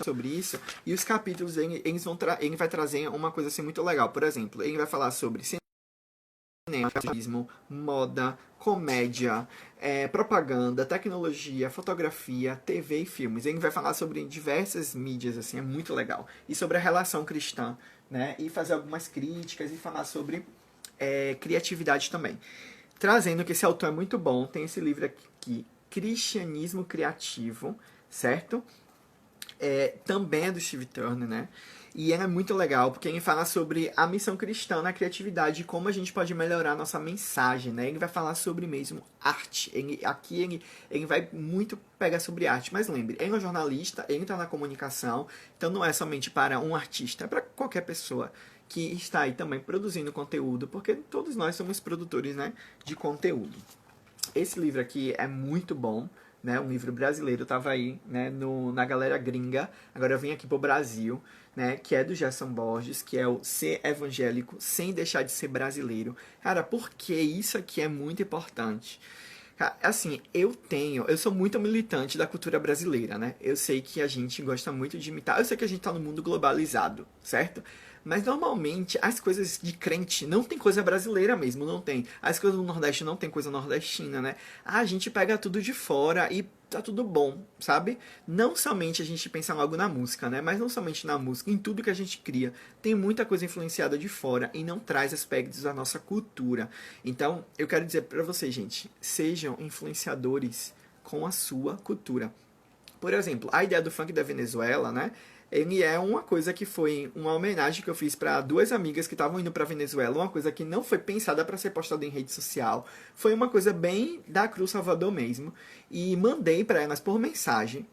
[SPEAKER 1] sobre isso, e os capítulos ele vai trazer uma coisa assim muito legal. Por exemplo, ele vai falar sobre cinema, turismo, moda, comédia, propaganda, tecnologia, fotografia, TV e filmes. Ele vai falar sobre diversas mídias, assim, é muito legal. E sobre a relação cristã, né? E fazer algumas críticas e falar sobre criatividade também. Trazendo que esse autor é muito bom, tem esse livro aqui, Cristianismo Criativo, certo? Também é do Steve Turner, né? E é muito legal, porque ele fala sobre a missão cristã na criatividade e como a gente pode melhorar a nossa mensagem, né? Ele vai falar sobre mesmo arte. Ele vai muito pegar sobre arte. Mas lembre, ele é um jornalista, ele está na comunicação, então não é somente para um artista, é para qualquer pessoa que está aí também produzindo conteúdo, porque todos nós somos produtores, né, de conteúdo. Esse livro aqui é muito bom, né? Um livro brasileiro, estava aí, né, na galera gringa, agora eu vim aqui pro Brasil, né, que é do Gerson Borges, que é o Ser Evangélico Sem Deixar de Ser Brasileiro. Cara, porque isso aqui é muito importante. Assim, eu sou muito militante da cultura brasileira, né? Eu sei que a gente gosta muito de imitar, eu sei que a gente tá no mundo globalizado, certo? Mas normalmente as coisas de crente não tem coisa brasileira mesmo, não tem. As coisas do Nordeste não tem coisa nordestina, né? A gente pega tudo de fora e tá tudo bom, sabe? Não somente a gente pensa logo na música, né? Mas não somente na música, em tudo que a gente cria. Tem muita coisa influenciada de fora e não traz aspectos da nossa cultura. Então, eu quero dizer pra vocês, gente, sejam influenciadores com a sua cultura. Por exemplo, a ideia do funk da Venezuela, né? Ele é uma coisa que foi uma homenagem que eu fiz para duas amigas que estavam indo para Venezuela, uma coisa que não foi pensada para ser postada em rede social, foi uma coisa bem da Cruz Salvador mesmo, e mandei para elas por mensagem.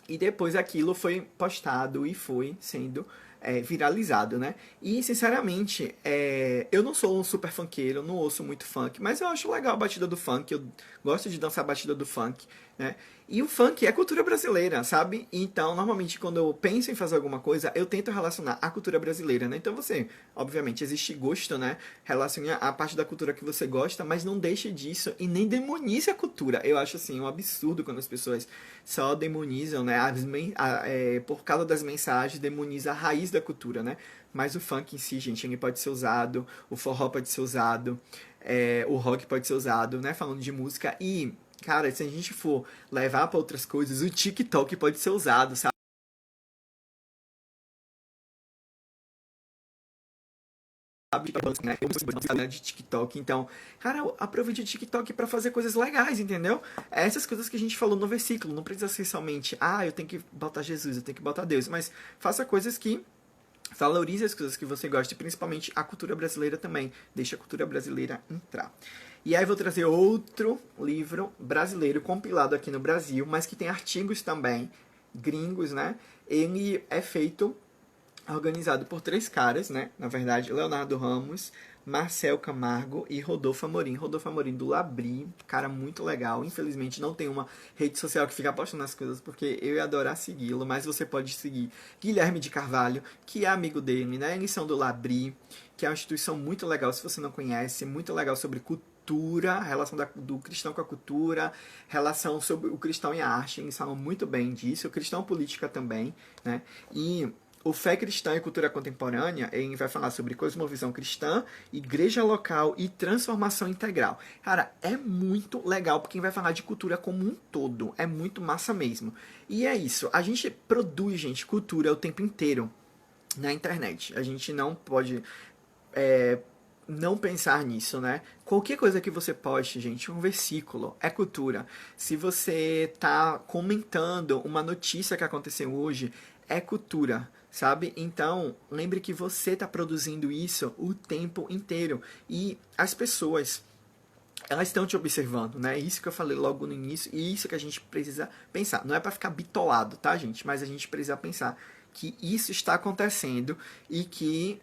[SPEAKER 1] E depois aquilo foi postado e foi sendo viralizado, né? E, sinceramente, eu não sou um super funkeiro, eu não ouço muito funk, mas eu acho legal a batida do funk, eu gosto de dançar a batida do funk, né? E o funk é cultura brasileira, sabe? Então, normalmente, quando eu penso em fazer alguma coisa, eu tento relacionar a cultura brasileira, né? Então, você, obviamente, existe gosto, né? Relacione a parte da cultura que você gosta, mas não deixe disso e nem demonize a cultura. Eu acho, assim, um absurdo quando as pessoas só demonizam, né? Por causa das mensagens, demoniza a raiz da cultura, né? Mas o funk em si, gente, ele pode ser usado, o forró pode ser usado, o rock pode ser usado, né? Falando de música. E, cara, se a gente for levar para outras coisas, o TikTok pode ser usado, sabe? Né, de TikTok. Então, cara, aproveite o TikTok para fazer coisas legais, entendeu? Essas coisas que a gente falou no versículo, não precisa ser somente, eu tenho que botar Jesus, eu tenho que botar Deus, mas faça coisas que valorize as coisas que você gosta, e principalmente a cultura brasileira também. Deixa a cultura brasileira entrar. E aí vou trazer outro livro brasileiro compilado aqui no Brasil, mas que tem artigos também gringos, né? Ele é feito organizado por três caras, né? Na verdade, Leonardo Ramos, Marcel Camargo e Rodolfo Amorim. Rodolfo Amorim do Labri, cara muito legal. Infelizmente não tem uma rede social que fica postando as coisas, porque eu ia adorar segui-lo, mas você pode seguir Guilherme de Carvalho, que é amigo dele, né? Eles são do Labri, que é uma instituição muito legal, se você não conhece, muito legal sobre cultura, a relação do cristão com a cultura, relação sobre o cristão e a arte, eles falam muito bem disso, o cristão política também, né? E o Fé Cristã e Cultura Contemporânea, ele vai falar sobre cosmovisão cristã, igreja local e transformação integral. Cara, é muito legal, porque ele vai falar de cultura como um todo. É muito massa mesmo. E é isso, a gente produz, gente, cultura o tempo inteiro na internet. A gente não pode não pensar nisso, né? Qualquer coisa que você poste, gente, um versículo, é cultura. Se você tá comentando uma notícia que aconteceu hoje, é cultura, sabe? Então, lembre que você tá produzindo isso o tempo inteiro. E as pessoas elas estão te observando, né? Isso que eu falei logo no início e isso que a gente precisa pensar. Não é para ficar bitolado, tá, gente? Mas a gente precisa pensar que isso está acontecendo e que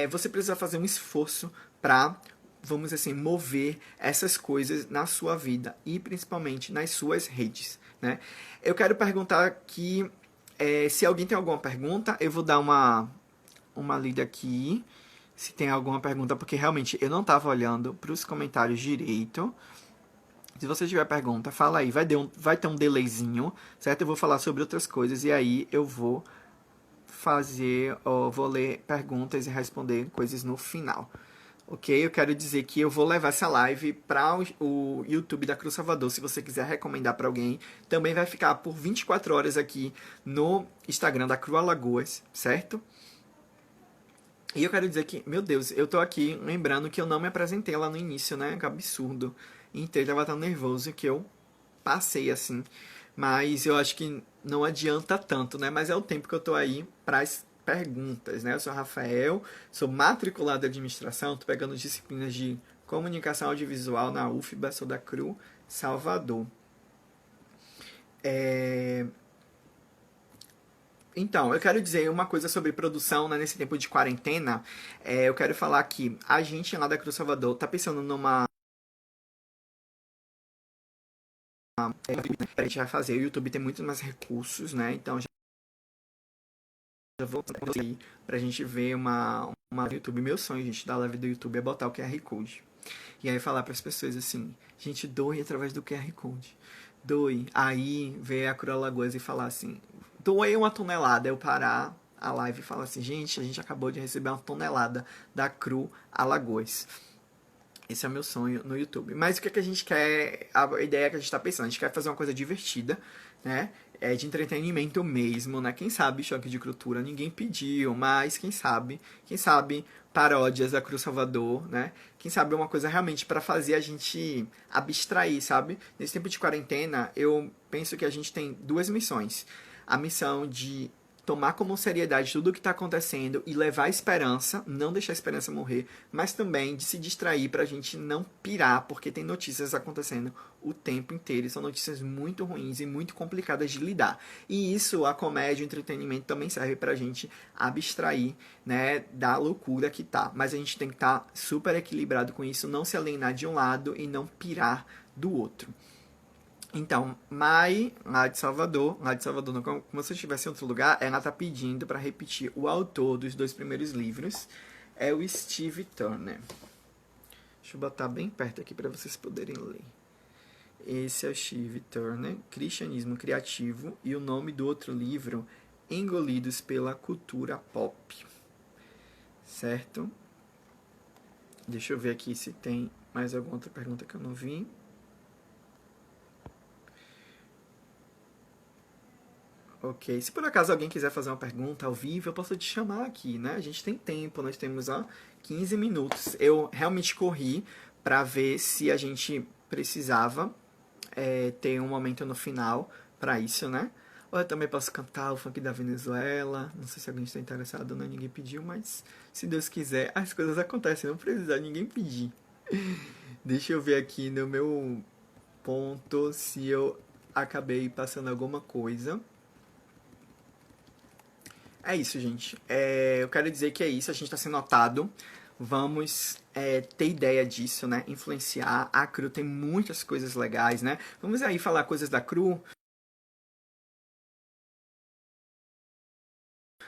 [SPEAKER 1] você precisa fazer um esforço para, vamos dizer assim, mover essas coisas na sua vida e principalmente nas suas redes, né? Eu quero perguntar aqui, se alguém tem alguma pergunta, eu vou dar uma lida aqui, se tem alguma pergunta, porque realmente eu não estava olhando para os comentários direito. Se você tiver pergunta, fala aí. Vai ter um delayzinho, certo? Eu vou falar sobre outras coisas e aí eu vou vou ler perguntas e responder coisas no final. Ok? Eu quero dizer que eu vou levar essa live para o YouTube da Cruz Salvador. Se você quiser recomendar para alguém, também vai ficar por 24 horas aqui no Instagram da Cruz Alagoas, certo? E eu quero dizer que, meu Deus, eu tô aqui lembrando que eu não me apresentei lá no início, né? Que absurdo. Então eu tava tão nervoso que eu passei assim. Mas eu acho que não adianta tanto, né? Mas é o tempo que eu tô aí pras perguntas, né? Eu sou Rafael, sou matriculado em administração, tô pegando disciplinas de comunicação audiovisual na UFBA, sou da CRU Salvador. Então, eu quero dizer uma coisa sobre produção, né, nesse tempo de quarentena. Eu quero falar que a gente lá da Cruz Salvador tá pensando numa. A gente vai fazer. O YouTube tem muitos mais recursos, né? Então já vou aí pra gente ver uma YouTube. Meu sonho, gente, da live do YouTube é botar o QR Code. E aí falar pras pessoas assim, gente, doe através do QR Code. Doe. Aí ver a Cruz Alagoas e falar assim, doei 1 tonelada. Eu parar a live e falar assim, gente, a gente acabou de receber 1 tonelada da Cruz Alagoas. Esse é o meu sonho no YouTube. Mas o que, é que a gente quer? A ideia que a gente está pensando, a gente quer fazer uma coisa divertida, né? De entretenimento mesmo, né? Quem sabe Choque de Cultura ninguém pediu, mas quem sabe paródias da Cruz Salvador, né? Quem sabe uma coisa realmente para fazer a gente abstrair, sabe? Nesse tempo de quarentena, eu penso que a gente tem duas missões. A missão de tomar como seriedade tudo o que está acontecendo e levar a esperança, não deixar a esperança morrer, mas também de se distrair para a gente não pirar, porque tem notícias acontecendo o tempo inteiro, e são notícias muito ruins e muito complicadas de lidar. E isso, a comédia, o entretenimento também serve para a gente abstrair, né, da loucura que tá. Mas a gente tem que estar super equilibrado com isso, não se alienar de um lado e não pirar do outro. Então, Mai, lá de Salvador, não, como se eu estivesse em outro lugar, ela tá pedindo para repetir o autor dos 2 primeiros livros, é o Steve Turner. Deixa eu botar bem perto aqui para vocês poderem ler. Esse é o Steve Turner, Cristianismo Criativo, e o nome do outro livro, Engolidos pela Cultura Pop. Certo? Deixa eu ver aqui se tem mais alguma outra pergunta que eu não vi. Ok, se por acaso alguém quiser fazer uma pergunta ao vivo, eu posso te chamar aqui, né? A gente tem tempo, nós temos 15 minutos. Eu realmente corri para ver se a gente precisava ter um momento no final para isso, né? Ou eu também posso cantar o funk da Venezuela. Não sei se alguém está interessado, não, ninguém pediu, mas se Deus quiser, as coisas acontecem, não precisa ninguém pedir. Deixa eu ver aqui no meu ponto se eu acabei passando alguma coisa. É isso, gente. Eu quero dizer que é isso. A gente está sendo notado. Vamos ter ideia disso, né? Influenciar. A CRU tem muitas coisas legais, né? Vamos aí falar coisas da CRU.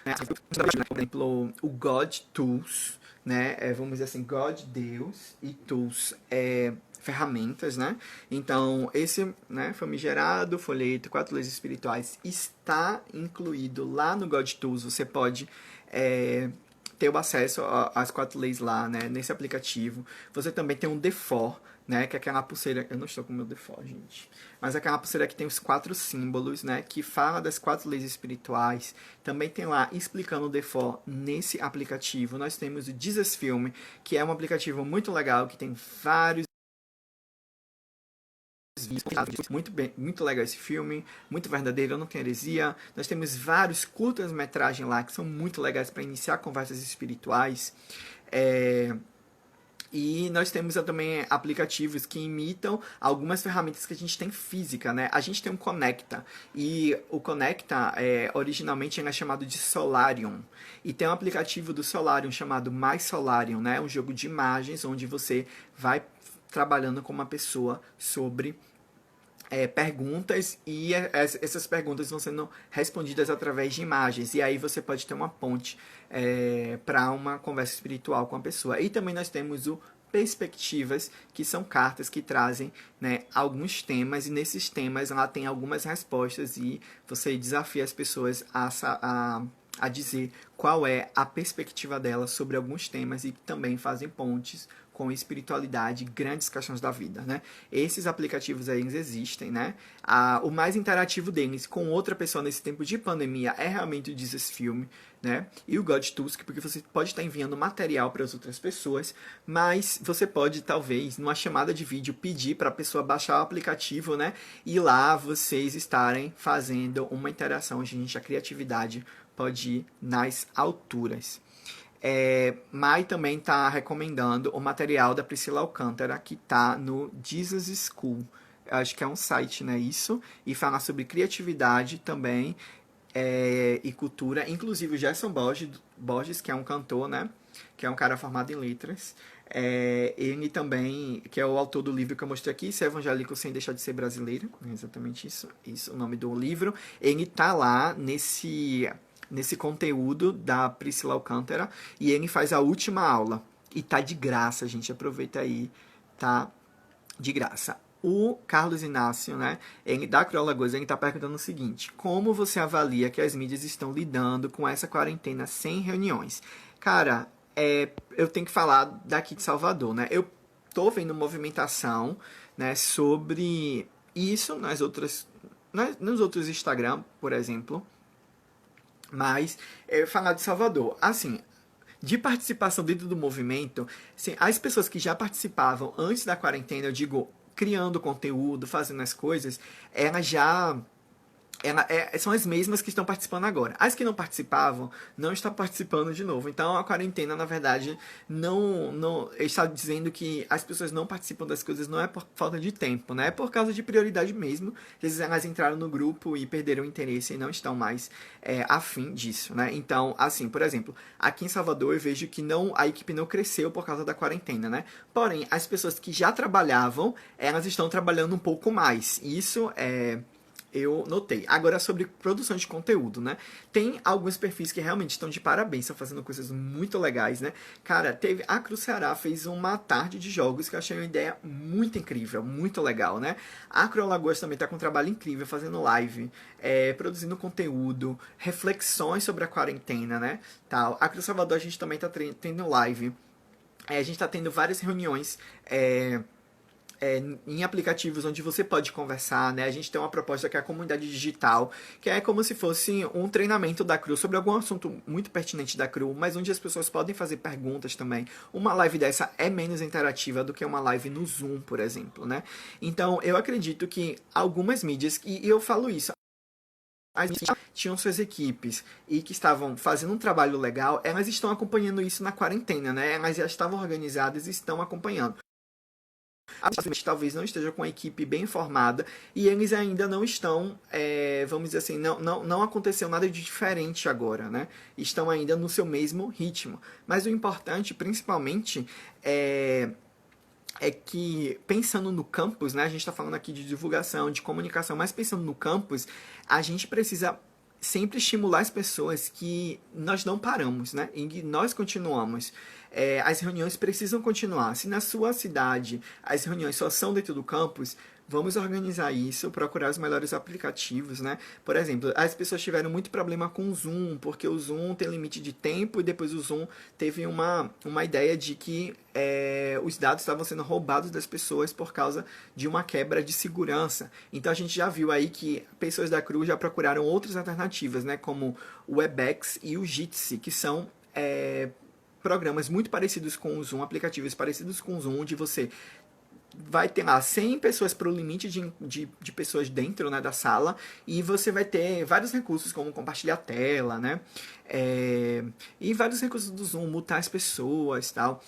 [SPEAKER 1] Por exemplo, o God Tools, né? Vamos dizer assim, God, Deus, e Tools ferramentas, né? Então, esse, né, famigerado folheto 4 leis espirituais está incluído lá no God Tools. Você pode ter o acesso às 4 leis lá, né, nesse aplicativo. Você também tem um D4, né, que é aquela pulseira. Eu não estou com o meu D4, gente. Mas é aquela pulseira que tem os 4 símbolos, né, que fala das 4 leis espirituais. Também tem lá explicando o D4 nesse aplicativo. Nós temos o Jesus Film, que é um aplicativo muito legal, que tem vários muito bem, muito legal esse filme, muito verdadeiro, não tem heresia. Nós temos vários curtas-metragens lá que são muito legais para iniciar conversas espirituais. E nós temos também aplicativos que imitam algumas ferramentas que a gente tem física, né? A gente tem um Conecta, e o Conecta, originalmente, ele é chamado de Solarium. E tem um aplicativo do Solarium chamado My Solarium, né? Um jogo de imagens onde você vai trabalhando com uma pessoa sobre perguntas, e essas perguntas vão sendo respondidas através de imagens, e aí você pode ter uma ponte para uma conversa espiritual com a pessoa. E também nós temos o Perspectivas, que são cartas que trazem, né, alguns temas, e nesses temas ela tem algumas respostas, e você desafia as pessoas a dizer qual é a perspectiva dela sobre alguns temas, e também fazem pontes com espiritualidade, grandes questões da vida, né? Esses aplicativos aí existem, né? O mais interativo deles com outra pessoa nesse tempo de pandemia é realmente o Jesus Film, né? E o God Tusk, porque você pode estar enviando material para as outras pessoas, mas você pode, talvez, numa chamada de vídeo, pedir para a pessoa baixar o aplicativo, né? E lá vocês estarem fazendo uma interação. Gente, a criatividade pode ir nas alturas. Mai também está recomendando o material da Priscila Alcântara, que está no Jesus School. Eu acho que é um site, né? Isso. E fala sobre criatividade também, e cultura. Inclusive o Gerson Borges, que é um cantor, né? Que é um cara formado em letras. Ele também, que é o autor do livro que eu mostrei aqui, Ser Evangélico Sem Deixar de Ser Brasileiro. É exatamente isso, o nome do livro. Ele tá lá nesse conteúdo da Priscila Alcântara, e ele faz a última aula. E tá de graça, gente. Aproveita aí, tá de graça. O Carlos Inácio, né, ele da Cru Alagoas, ele tá perguntando o seguinte: como você avalia que as mídias estão lidando com essa quarentena sem reuniões? Cara, eu tenho que falar daqui de Salvador, né? Eu tô vendo movimentação, né, sobre isso nos outros Instagram, por exemplo. Mas, falar de Salvador, assim, de participação dentro do movimento, assim, as pessoas que já participavam antes da quarentena, eu digo, criando conteúdo, fazendo as coisas, elas já são as mesmas que estão participando agora. As que não participavam, não estão participando de novo. Então a quarentena, na verdade, não está dizendo que as pessoas não participam das coisas, não é por falta de tempo, né? É por causa de prioridade mesmo. Às vezes elas entraram no grupo e perderam o interesse e não estão mais afim disso, né? Então, assim, por exemplo, aqui em Salvador eu vejo que a equipe não cresceu por causa da quarentena, né? Porém, as pessoas que já trabalhavam, elas estão trabalhando um pouco mais. Isso eu notei. Agora, sobre produção de conteúdo, né? Tem alguns perfis que realmente estão de parabéns, estão fazendo coisas muito legais, né? Cara, a Cruz Ceará fez uma tarde de jogos que eu achei uma ideia muito incrível, muito legal, né? A Cruz Alagoas também está com um trabalho incrível, fazendo live, produzindo conteúdo, reflexões sobre a quarentena, né? Tal. A Cruz Salvador a gente também está tendo live. A gente está tendo várias reuniões em aplicativos onde você pode conversar, né? A gente tem uma proposta que é a comunidade digital, que é como se fosse um treinamento da CRU sobre algum assunto muito pertinente da CRU, mas onde as pessoas podem fazer perguntas também. Uma live dessa é menos interativa do que uma live no Zoom, por exemplo, né? Então, eu acredito que algumas mídias, e eu falo isso, as mídias tinham suas equipes e que estavam fazendo um trabalho legal, elas estão acompanhando isso na quarentena, né? Elas já estavam organizadas e estão acompanhando. Talvez não esteja com a equipe bem formada e eles ainda não estão, vamos dizer assim, não aconteceu nada de diferente agora, né? Estão ainda no seu mesmo ritmo. Mas o importante, principalmente, é que, pensando no campus, né? A gente está falando aqui de divulgação, de comunicação, mas pensando no campus, a gente precisa sempre estimular as pessoas que nós não paramos, né? E que nós continuamos. As reuniões precisam continuar. Se na sua cidade as reuniões só são dentro do campus, vamos organizar isso, procurar os melhores aplicativos, né? Por exemplo, as pessoas tiveram muito problema com o Zoom, porque o Zoom tem limite de tempo e depois o Zoom teve uma ideia de que os dados estavam sendo roubados das pessoas por causa de uma quebra de segurança. Então a gente já viu aí que pessoas da CRU já procuraram outras alternativas, né? Como o Webex e o Jitsi, que são programas muito parecidos com o Zoom, aplicativos parecidos com o Zoom, onde você vai ter lá 100 pessoas para o limite de pessoas dentro, né, da sala, e você vai ter vários recursos como compartilhar a tela, né, e vários recursos do Zoom, mutar as pessoas e tal.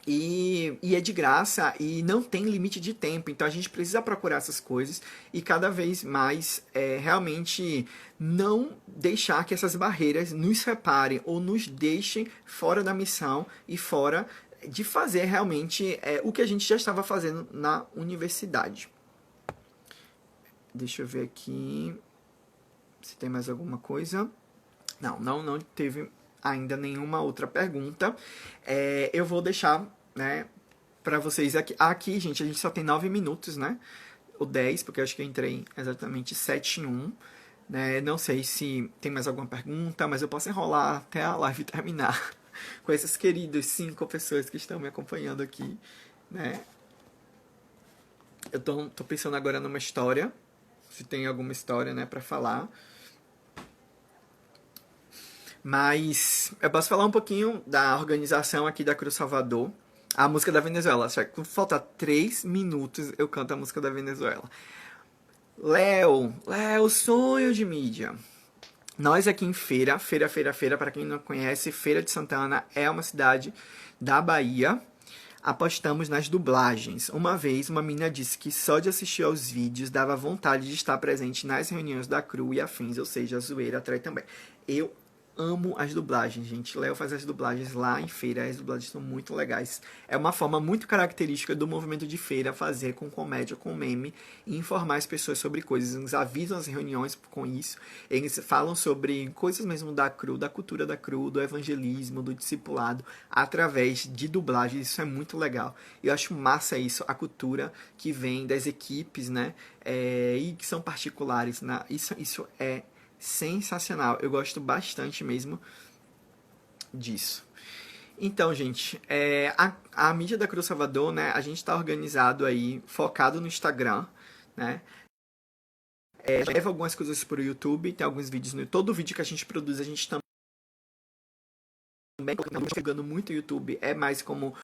[SPEAKER 1] E é de graça e não tem limite de tempo. Então a gente precisa procurar essas coisas e cada vez mais realmente não deixar que essas barreiras nos separem ou nos deixem fora da missão e fora de fazer realmente o que a gente já estava fazendo na universidade. Deixa eu ver aqui se tem mais alguma coisa. Não teve ainda nenhuma outra pergunta. Eu vou deixar, né, para vocês aqui. Aqui, gente, a gente só tem 9 minutos, né? Ou 10, porque eu acho que eu entrei exatamente 7 em 1. Né? Não sei se tem mais alguma pergunta, mas eu posso enrolar até a live terminar com essas queridas 5 pessoas que estão me acompanhando aqui, né? Eu tô pensando agora numa história, se tem alguma história, né, para falar. Mas eu posso falar um pouquinho da organização aqui da Cruz Salvador. A música da Venezuela. Só que falta 3 minutos eu canto a música da Venezuela. Léo, sonho de mídia. Nós aqui em Feira, para quem não conhece, Feira de Santana é uma cidade da Bahia. Apostamos nas dublagens. Uma vez, uma menina disse que só de assistir aos vídeos dava vontade de estar presente nas reuniões da CRU e afins, ou seja, a zoeira atrai também. Eu amo as dublagens, gente. Léo faz as dublagens lá em Feira, as dublagens são muito legais. É uma forma muito característica do movimento de Feira fazer com comédia, com meme, e informar as pessoas sobre coisas. Eles avisam as reuniões com isso, eles falam sobre coisas mesmo da CRU, da cultura da CRU, do evangelismo, do discipulado, através de dublagens. Isso é muito legal. Eu acho massa isso, a cultura que vem das equipes, né, e que são particulares, né? Isso é sensacional. Eu gosto bastante mesmo disso. Então, gente, a mídia da Cruz Salvador, né, a gente está organizado aí, focado no Instagram, né, leva algumas coisas para o YouTube, tem alguns vídeos no todo vídeo que a gente produz, a gente também jogando muito o YouTube, é mais como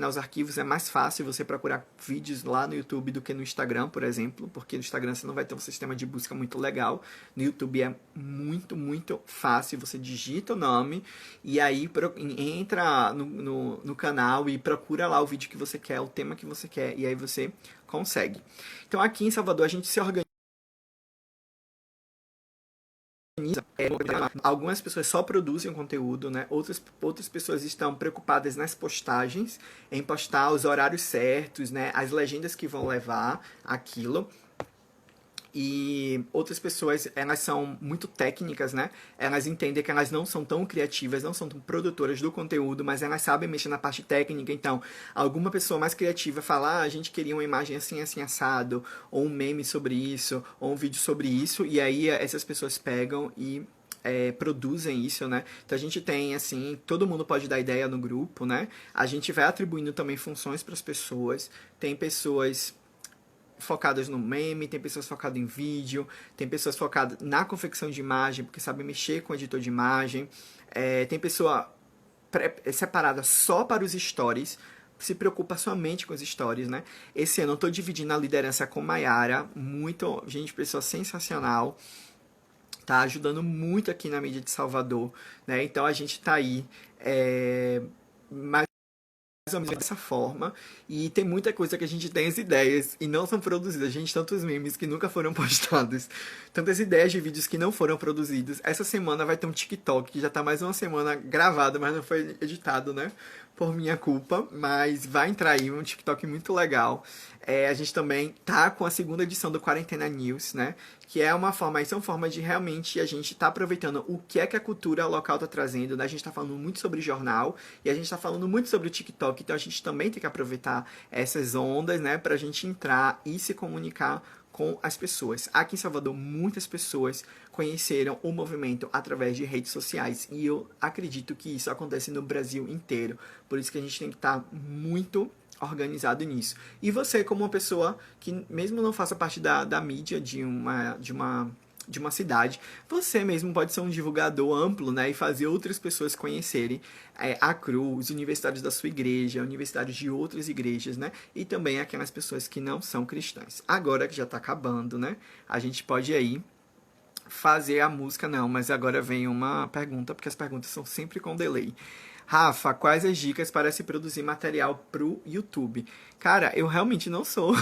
[SPEAKER 1] os arquivos, é mais fácil você procurar vídeos lá no YouTube do que no Instagram, por exemplo, porque no Instagram você não vai ter um sistema de busca muito legal. No YouTube é muito fácil, você digita o nome e aí entra no canal e procura lá o vídeo que você quer, o tema que você quer, e aí você consegue. Então aqui em Salvador a gente se organiza. Algumas pessoas só produzem o conteúdo, né? Outras pessoas estão preocupadas nas postagens, em postar os horários certos, né? As legendas que vão levar aquilo. E outras pessoas, elas são muito técnicas, né? Elas entendem que elas não são tão criativas, não são tão produtoras do conteúdo, mas elas sabem mexer na parte técnica. Então, alguma pessoa mais criativa fala, a gente queria uma imagem assim, assim, assado, ou um meme sobre isso, ou um vídeo sobre isso, e aí essas pessoas pegam e produzem isso, né? Então a gente tem, assim, todo mundo pode dar ideia no grupo, né? A gente vai atribuindo também funções para as pessoas. Tem pessoas focadas no meme, tem pessoas focadas em vídeo, tem pessoas focadas na confecção de imagem, porque sabem mexer com o editor de imagem, tem pessoa separada só para os stories, se preocupa somente com os stories, né? Esse ano eu estou dividindo a liderança com Maiara, muito, gente, pessoa sensacional, tá ajudando muito aqui na mídia de Salvador, né? Então a gente tá aí, mais ou menos dessa forma, e tem muita coisa que a gente tem as ideias e não são produzidas. A gente tem tantos memes que nunca foram postados, tantas ideias de vídeos que não foram produzidos. Essa semana vai ter um TikTok que já tá mais uma semana gravado, mas não foi editado, né? Por minha culpa, mas vai entrar aí um TikTok muito legal. A gente também tá com a segunda edição do Quarentena News, né? Que é uma forma, isso é uma forma de realmente a gente tá aproveitando o que é que a cultura local tá trazendo, né? A gente tá falando muito sobre jornal e a gente tá falando muito sobre o TikTok, então a gente também tem que aproveitar essas ondas, né? Pra gente entrar e se comunicar com as pessoas. Aqui em Salvador, muitas pessoas conheceram o movimento através de redes sociais e eu acredito que isso acontece no Brasil inteiro. Por isso que a gente tem que estar muito organizado nisso. E você, como uma pessoa que mesmo não faça parte da mídia de uma cidade, você mesmo pode ser um divulgador amplo, né, e fazer outras pessoas conhecerem a CRU, os universitários da sua igreja, universitários de outras igrejas, né, e também aquelas pessoas que não são cristãs. Agora que já está acabando, né, a gente pode aí fazer a música, não, mas agora vem uma pergunta, porque as perguntas são sempre com delay. Rafa, quais as dicas para se produzir material pro YouTube? Cara, eu realmente não sou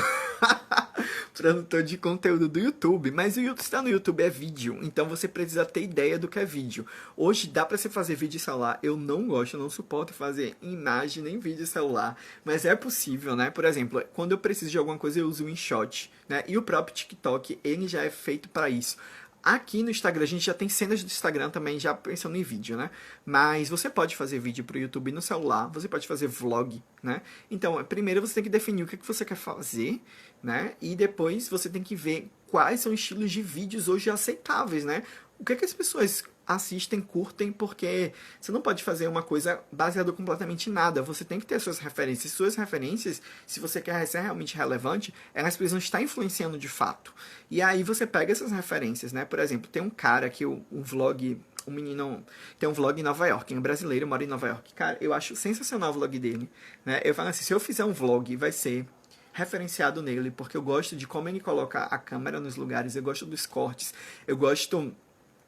[SPEAKER 1] produtor de conteúdo do YouTube, mas o YouTube está no YouTube é vídeo, então você precisa ter ideia do que é vídeo. Hoje dá para você fazer vídeo em celular, eu não gosto, eu não suporto fazer imagem nem vídeo em celular, mas é possível, né? Por exemplo, quando eu preciso de alguma coisa eu uso o InShot, né? E o próprio TikTok, ele já é feito para isso. Aqui no Instagram, a gente já tem cenas do Instagram também, já pensando em vídeo, né? Mas você pode fazer vídeo pro YouTube no celular, você pode fazer vlog, né? Então, primeiro você tem que definir o que você quer fazer, né? E depois você tem que ver quais são os estilos de vídeos hoje aceitáveis, né? O que as pessoas assistem, curtem, porque você não pode fazer uma coisa baseada completamente em nada. Você tem que ter suas referências. Suas referências, se você quer ser realmente relevante, elas precisam estar influenciando de fato. E aí você pega essas referências, né? Por exemplo, tem um cara que o vlog... O menino tem um vlog em Nova York, é um brasileiro, mora em Nova York. Cara, eu acho sensacional o vlog dele, né? Eu falo assim, se eu fizer um vlog, vai ser referenciado nele, porque eu gosto de como ele coloca a câmera nos lugares, eu gosto dos cortes, eu gosto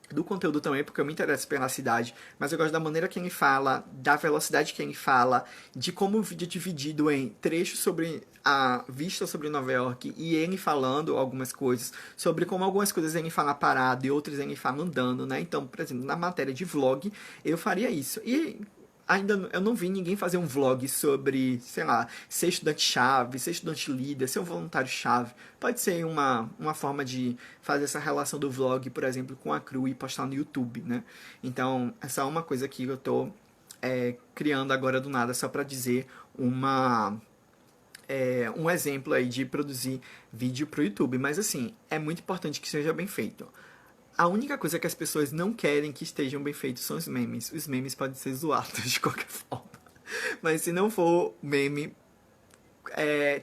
[SPEAKER 1] do conteúdo também, porque eu me interesso pela cidade, mas eu gosto da maneira que ele fala, da velocidade que ele fala, de como o vídeo é dividido em trechos sobre a vista sobre Nova York e ele falando algumas coisas, sobre como algumas coisas ele fala parado e outras ele fala andando, né? Então, por exemplo, na matéria de vlog, eu faria isso. E ainda eu não vi ninguém fazer um vlog sobre, sei lá, ser estudante-chave, ser estudante-líder, ser um voluntário-chave. Pode ser uma forma de fazer essa relação do vlog, por exemplo, com a Cru e postar no YouTube, né? Então, essa é uma coisa que eu tô criando agora do nada, só para dizer um exemplo aí de produzir vídeo pro YouTube. Mas assim, é muito importante que seja bem feito. A única coisa que as pessoas não querem que estejam bem feitos são os memes. Os memes podem ser zoados de qualquer forma. Mas se não for meme,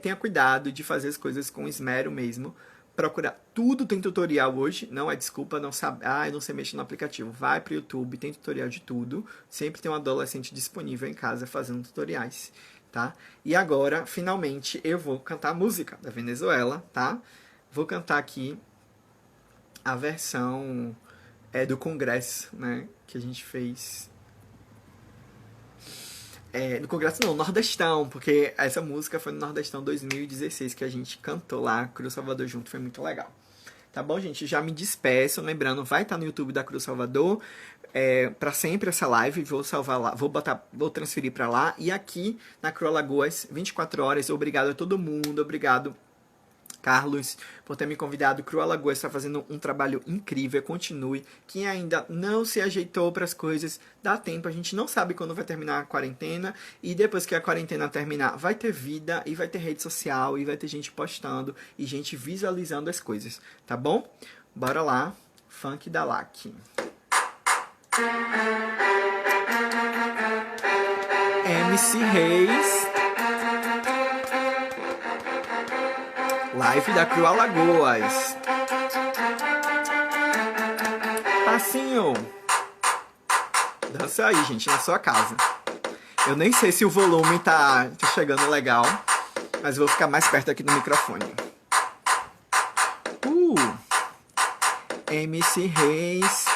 [SPEAKER 1] tenha cuidado de fazer as coisas com esmero mesmo. Procurar. Tudo tem tutorial hoje. Não é desculpa não saber. Eu não sei mexer no aplicativo. Vai pro YouTube, tem tutorial de tudo. Sempre tem um adolescente disponível em casa fazendo tutoriais. Tá? E agora, finalmente, eu vou cantar música da Venezuela, tá? Vou cantar aqui a versão do Congresso, né, que a gente fez. No Congresso não, Nordestão, porque essa música foi no Nordestão 2016 que a gente cantou lá, Cruz Salvador junto, foi muito legal. Tá bom, gente? Já me despeço, lembrando, vai estar no YouTube da Cruz Salvador, para sempre essa live, vou salvar lá, vou transferir para lá, e aqui na Cruz Alagoas, 24 horas, obrigado a todo mundo, obrigado Carlos, por ter me convidado. Cru Alagoas está fazendo um trabalho incrível, continue. Quem ainda não se ajeitou para as coisas, dá tempo, a gente não sabe quando vai terminar a quarentena, e depois que a quarentena terminar, vai ter vida, e vai ter rede social, e vai ter gente postando, e gente visualizando as coisas, tá bom? Bora lá, Funk da LAC. MC Reis, live da Cru Alagoas. Passinho. Dança aí, gente, na sua casa. Eu nem sei se o volume tá chegando legal, mas eu vou ficar mais perto aqui do microfone. MC Reis,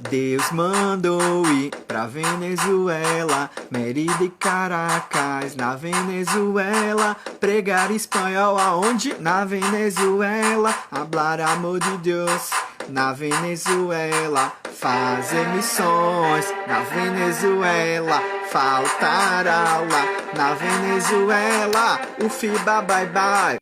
[SPEAKER 1] Deus mandou ir pra Venezuela, Mérida e Caracas, na Venezuela, pregar espanhol aonde? Na Venezuela, hablar amor de Deus, na Venezuela, fazer missões, na Venezuela, faltar aula, na Venezuela, o FIBA bye bye.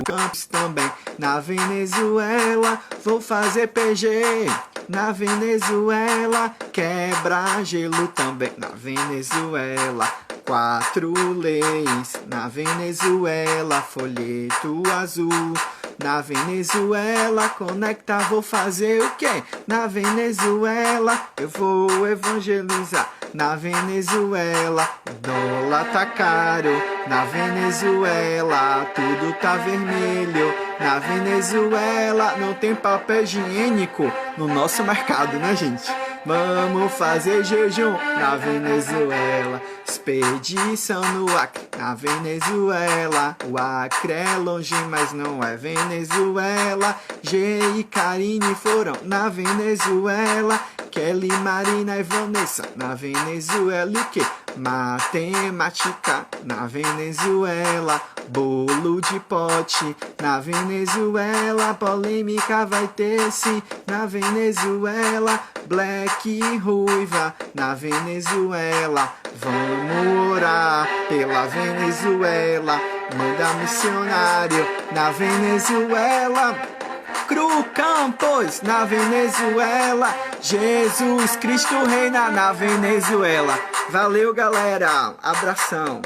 [SPEAKER 1] Campos também na Venezuela, vou fazer PG na Venezuela, quebra gelo também na Venezuela, 4 leis na Venezuela, folheto azul na Venezuela, conecta, vou fazer o quê? Na Venezuela, eu vou evangelizar. Na Venezuela, dólar tá caro. Na Venezuela, tudo tá vermelho. Na Venezuela, não tem papel higiênico no nosso mercado, né, gente? Vamos fazer jejum na Venezuela. Expedição no Acre, na Venezuela. O Acre é longe, mas não é Venezuela. G e Karine foram na Venezuela. Kelly, Marina e Vanessa na Venezuela. E o que? Matemática na Venezuela. Bolo de pote na Venezuela. Polêmica vai ter sim na Venezuela. Black e ruiva na Venezuela. Vamos orar pela Venezuela. Manda missionário na Venezuela. Cru Campos na Venezuela. Jesus Cristo reina na Venezuela. Valeu, galera. Abração.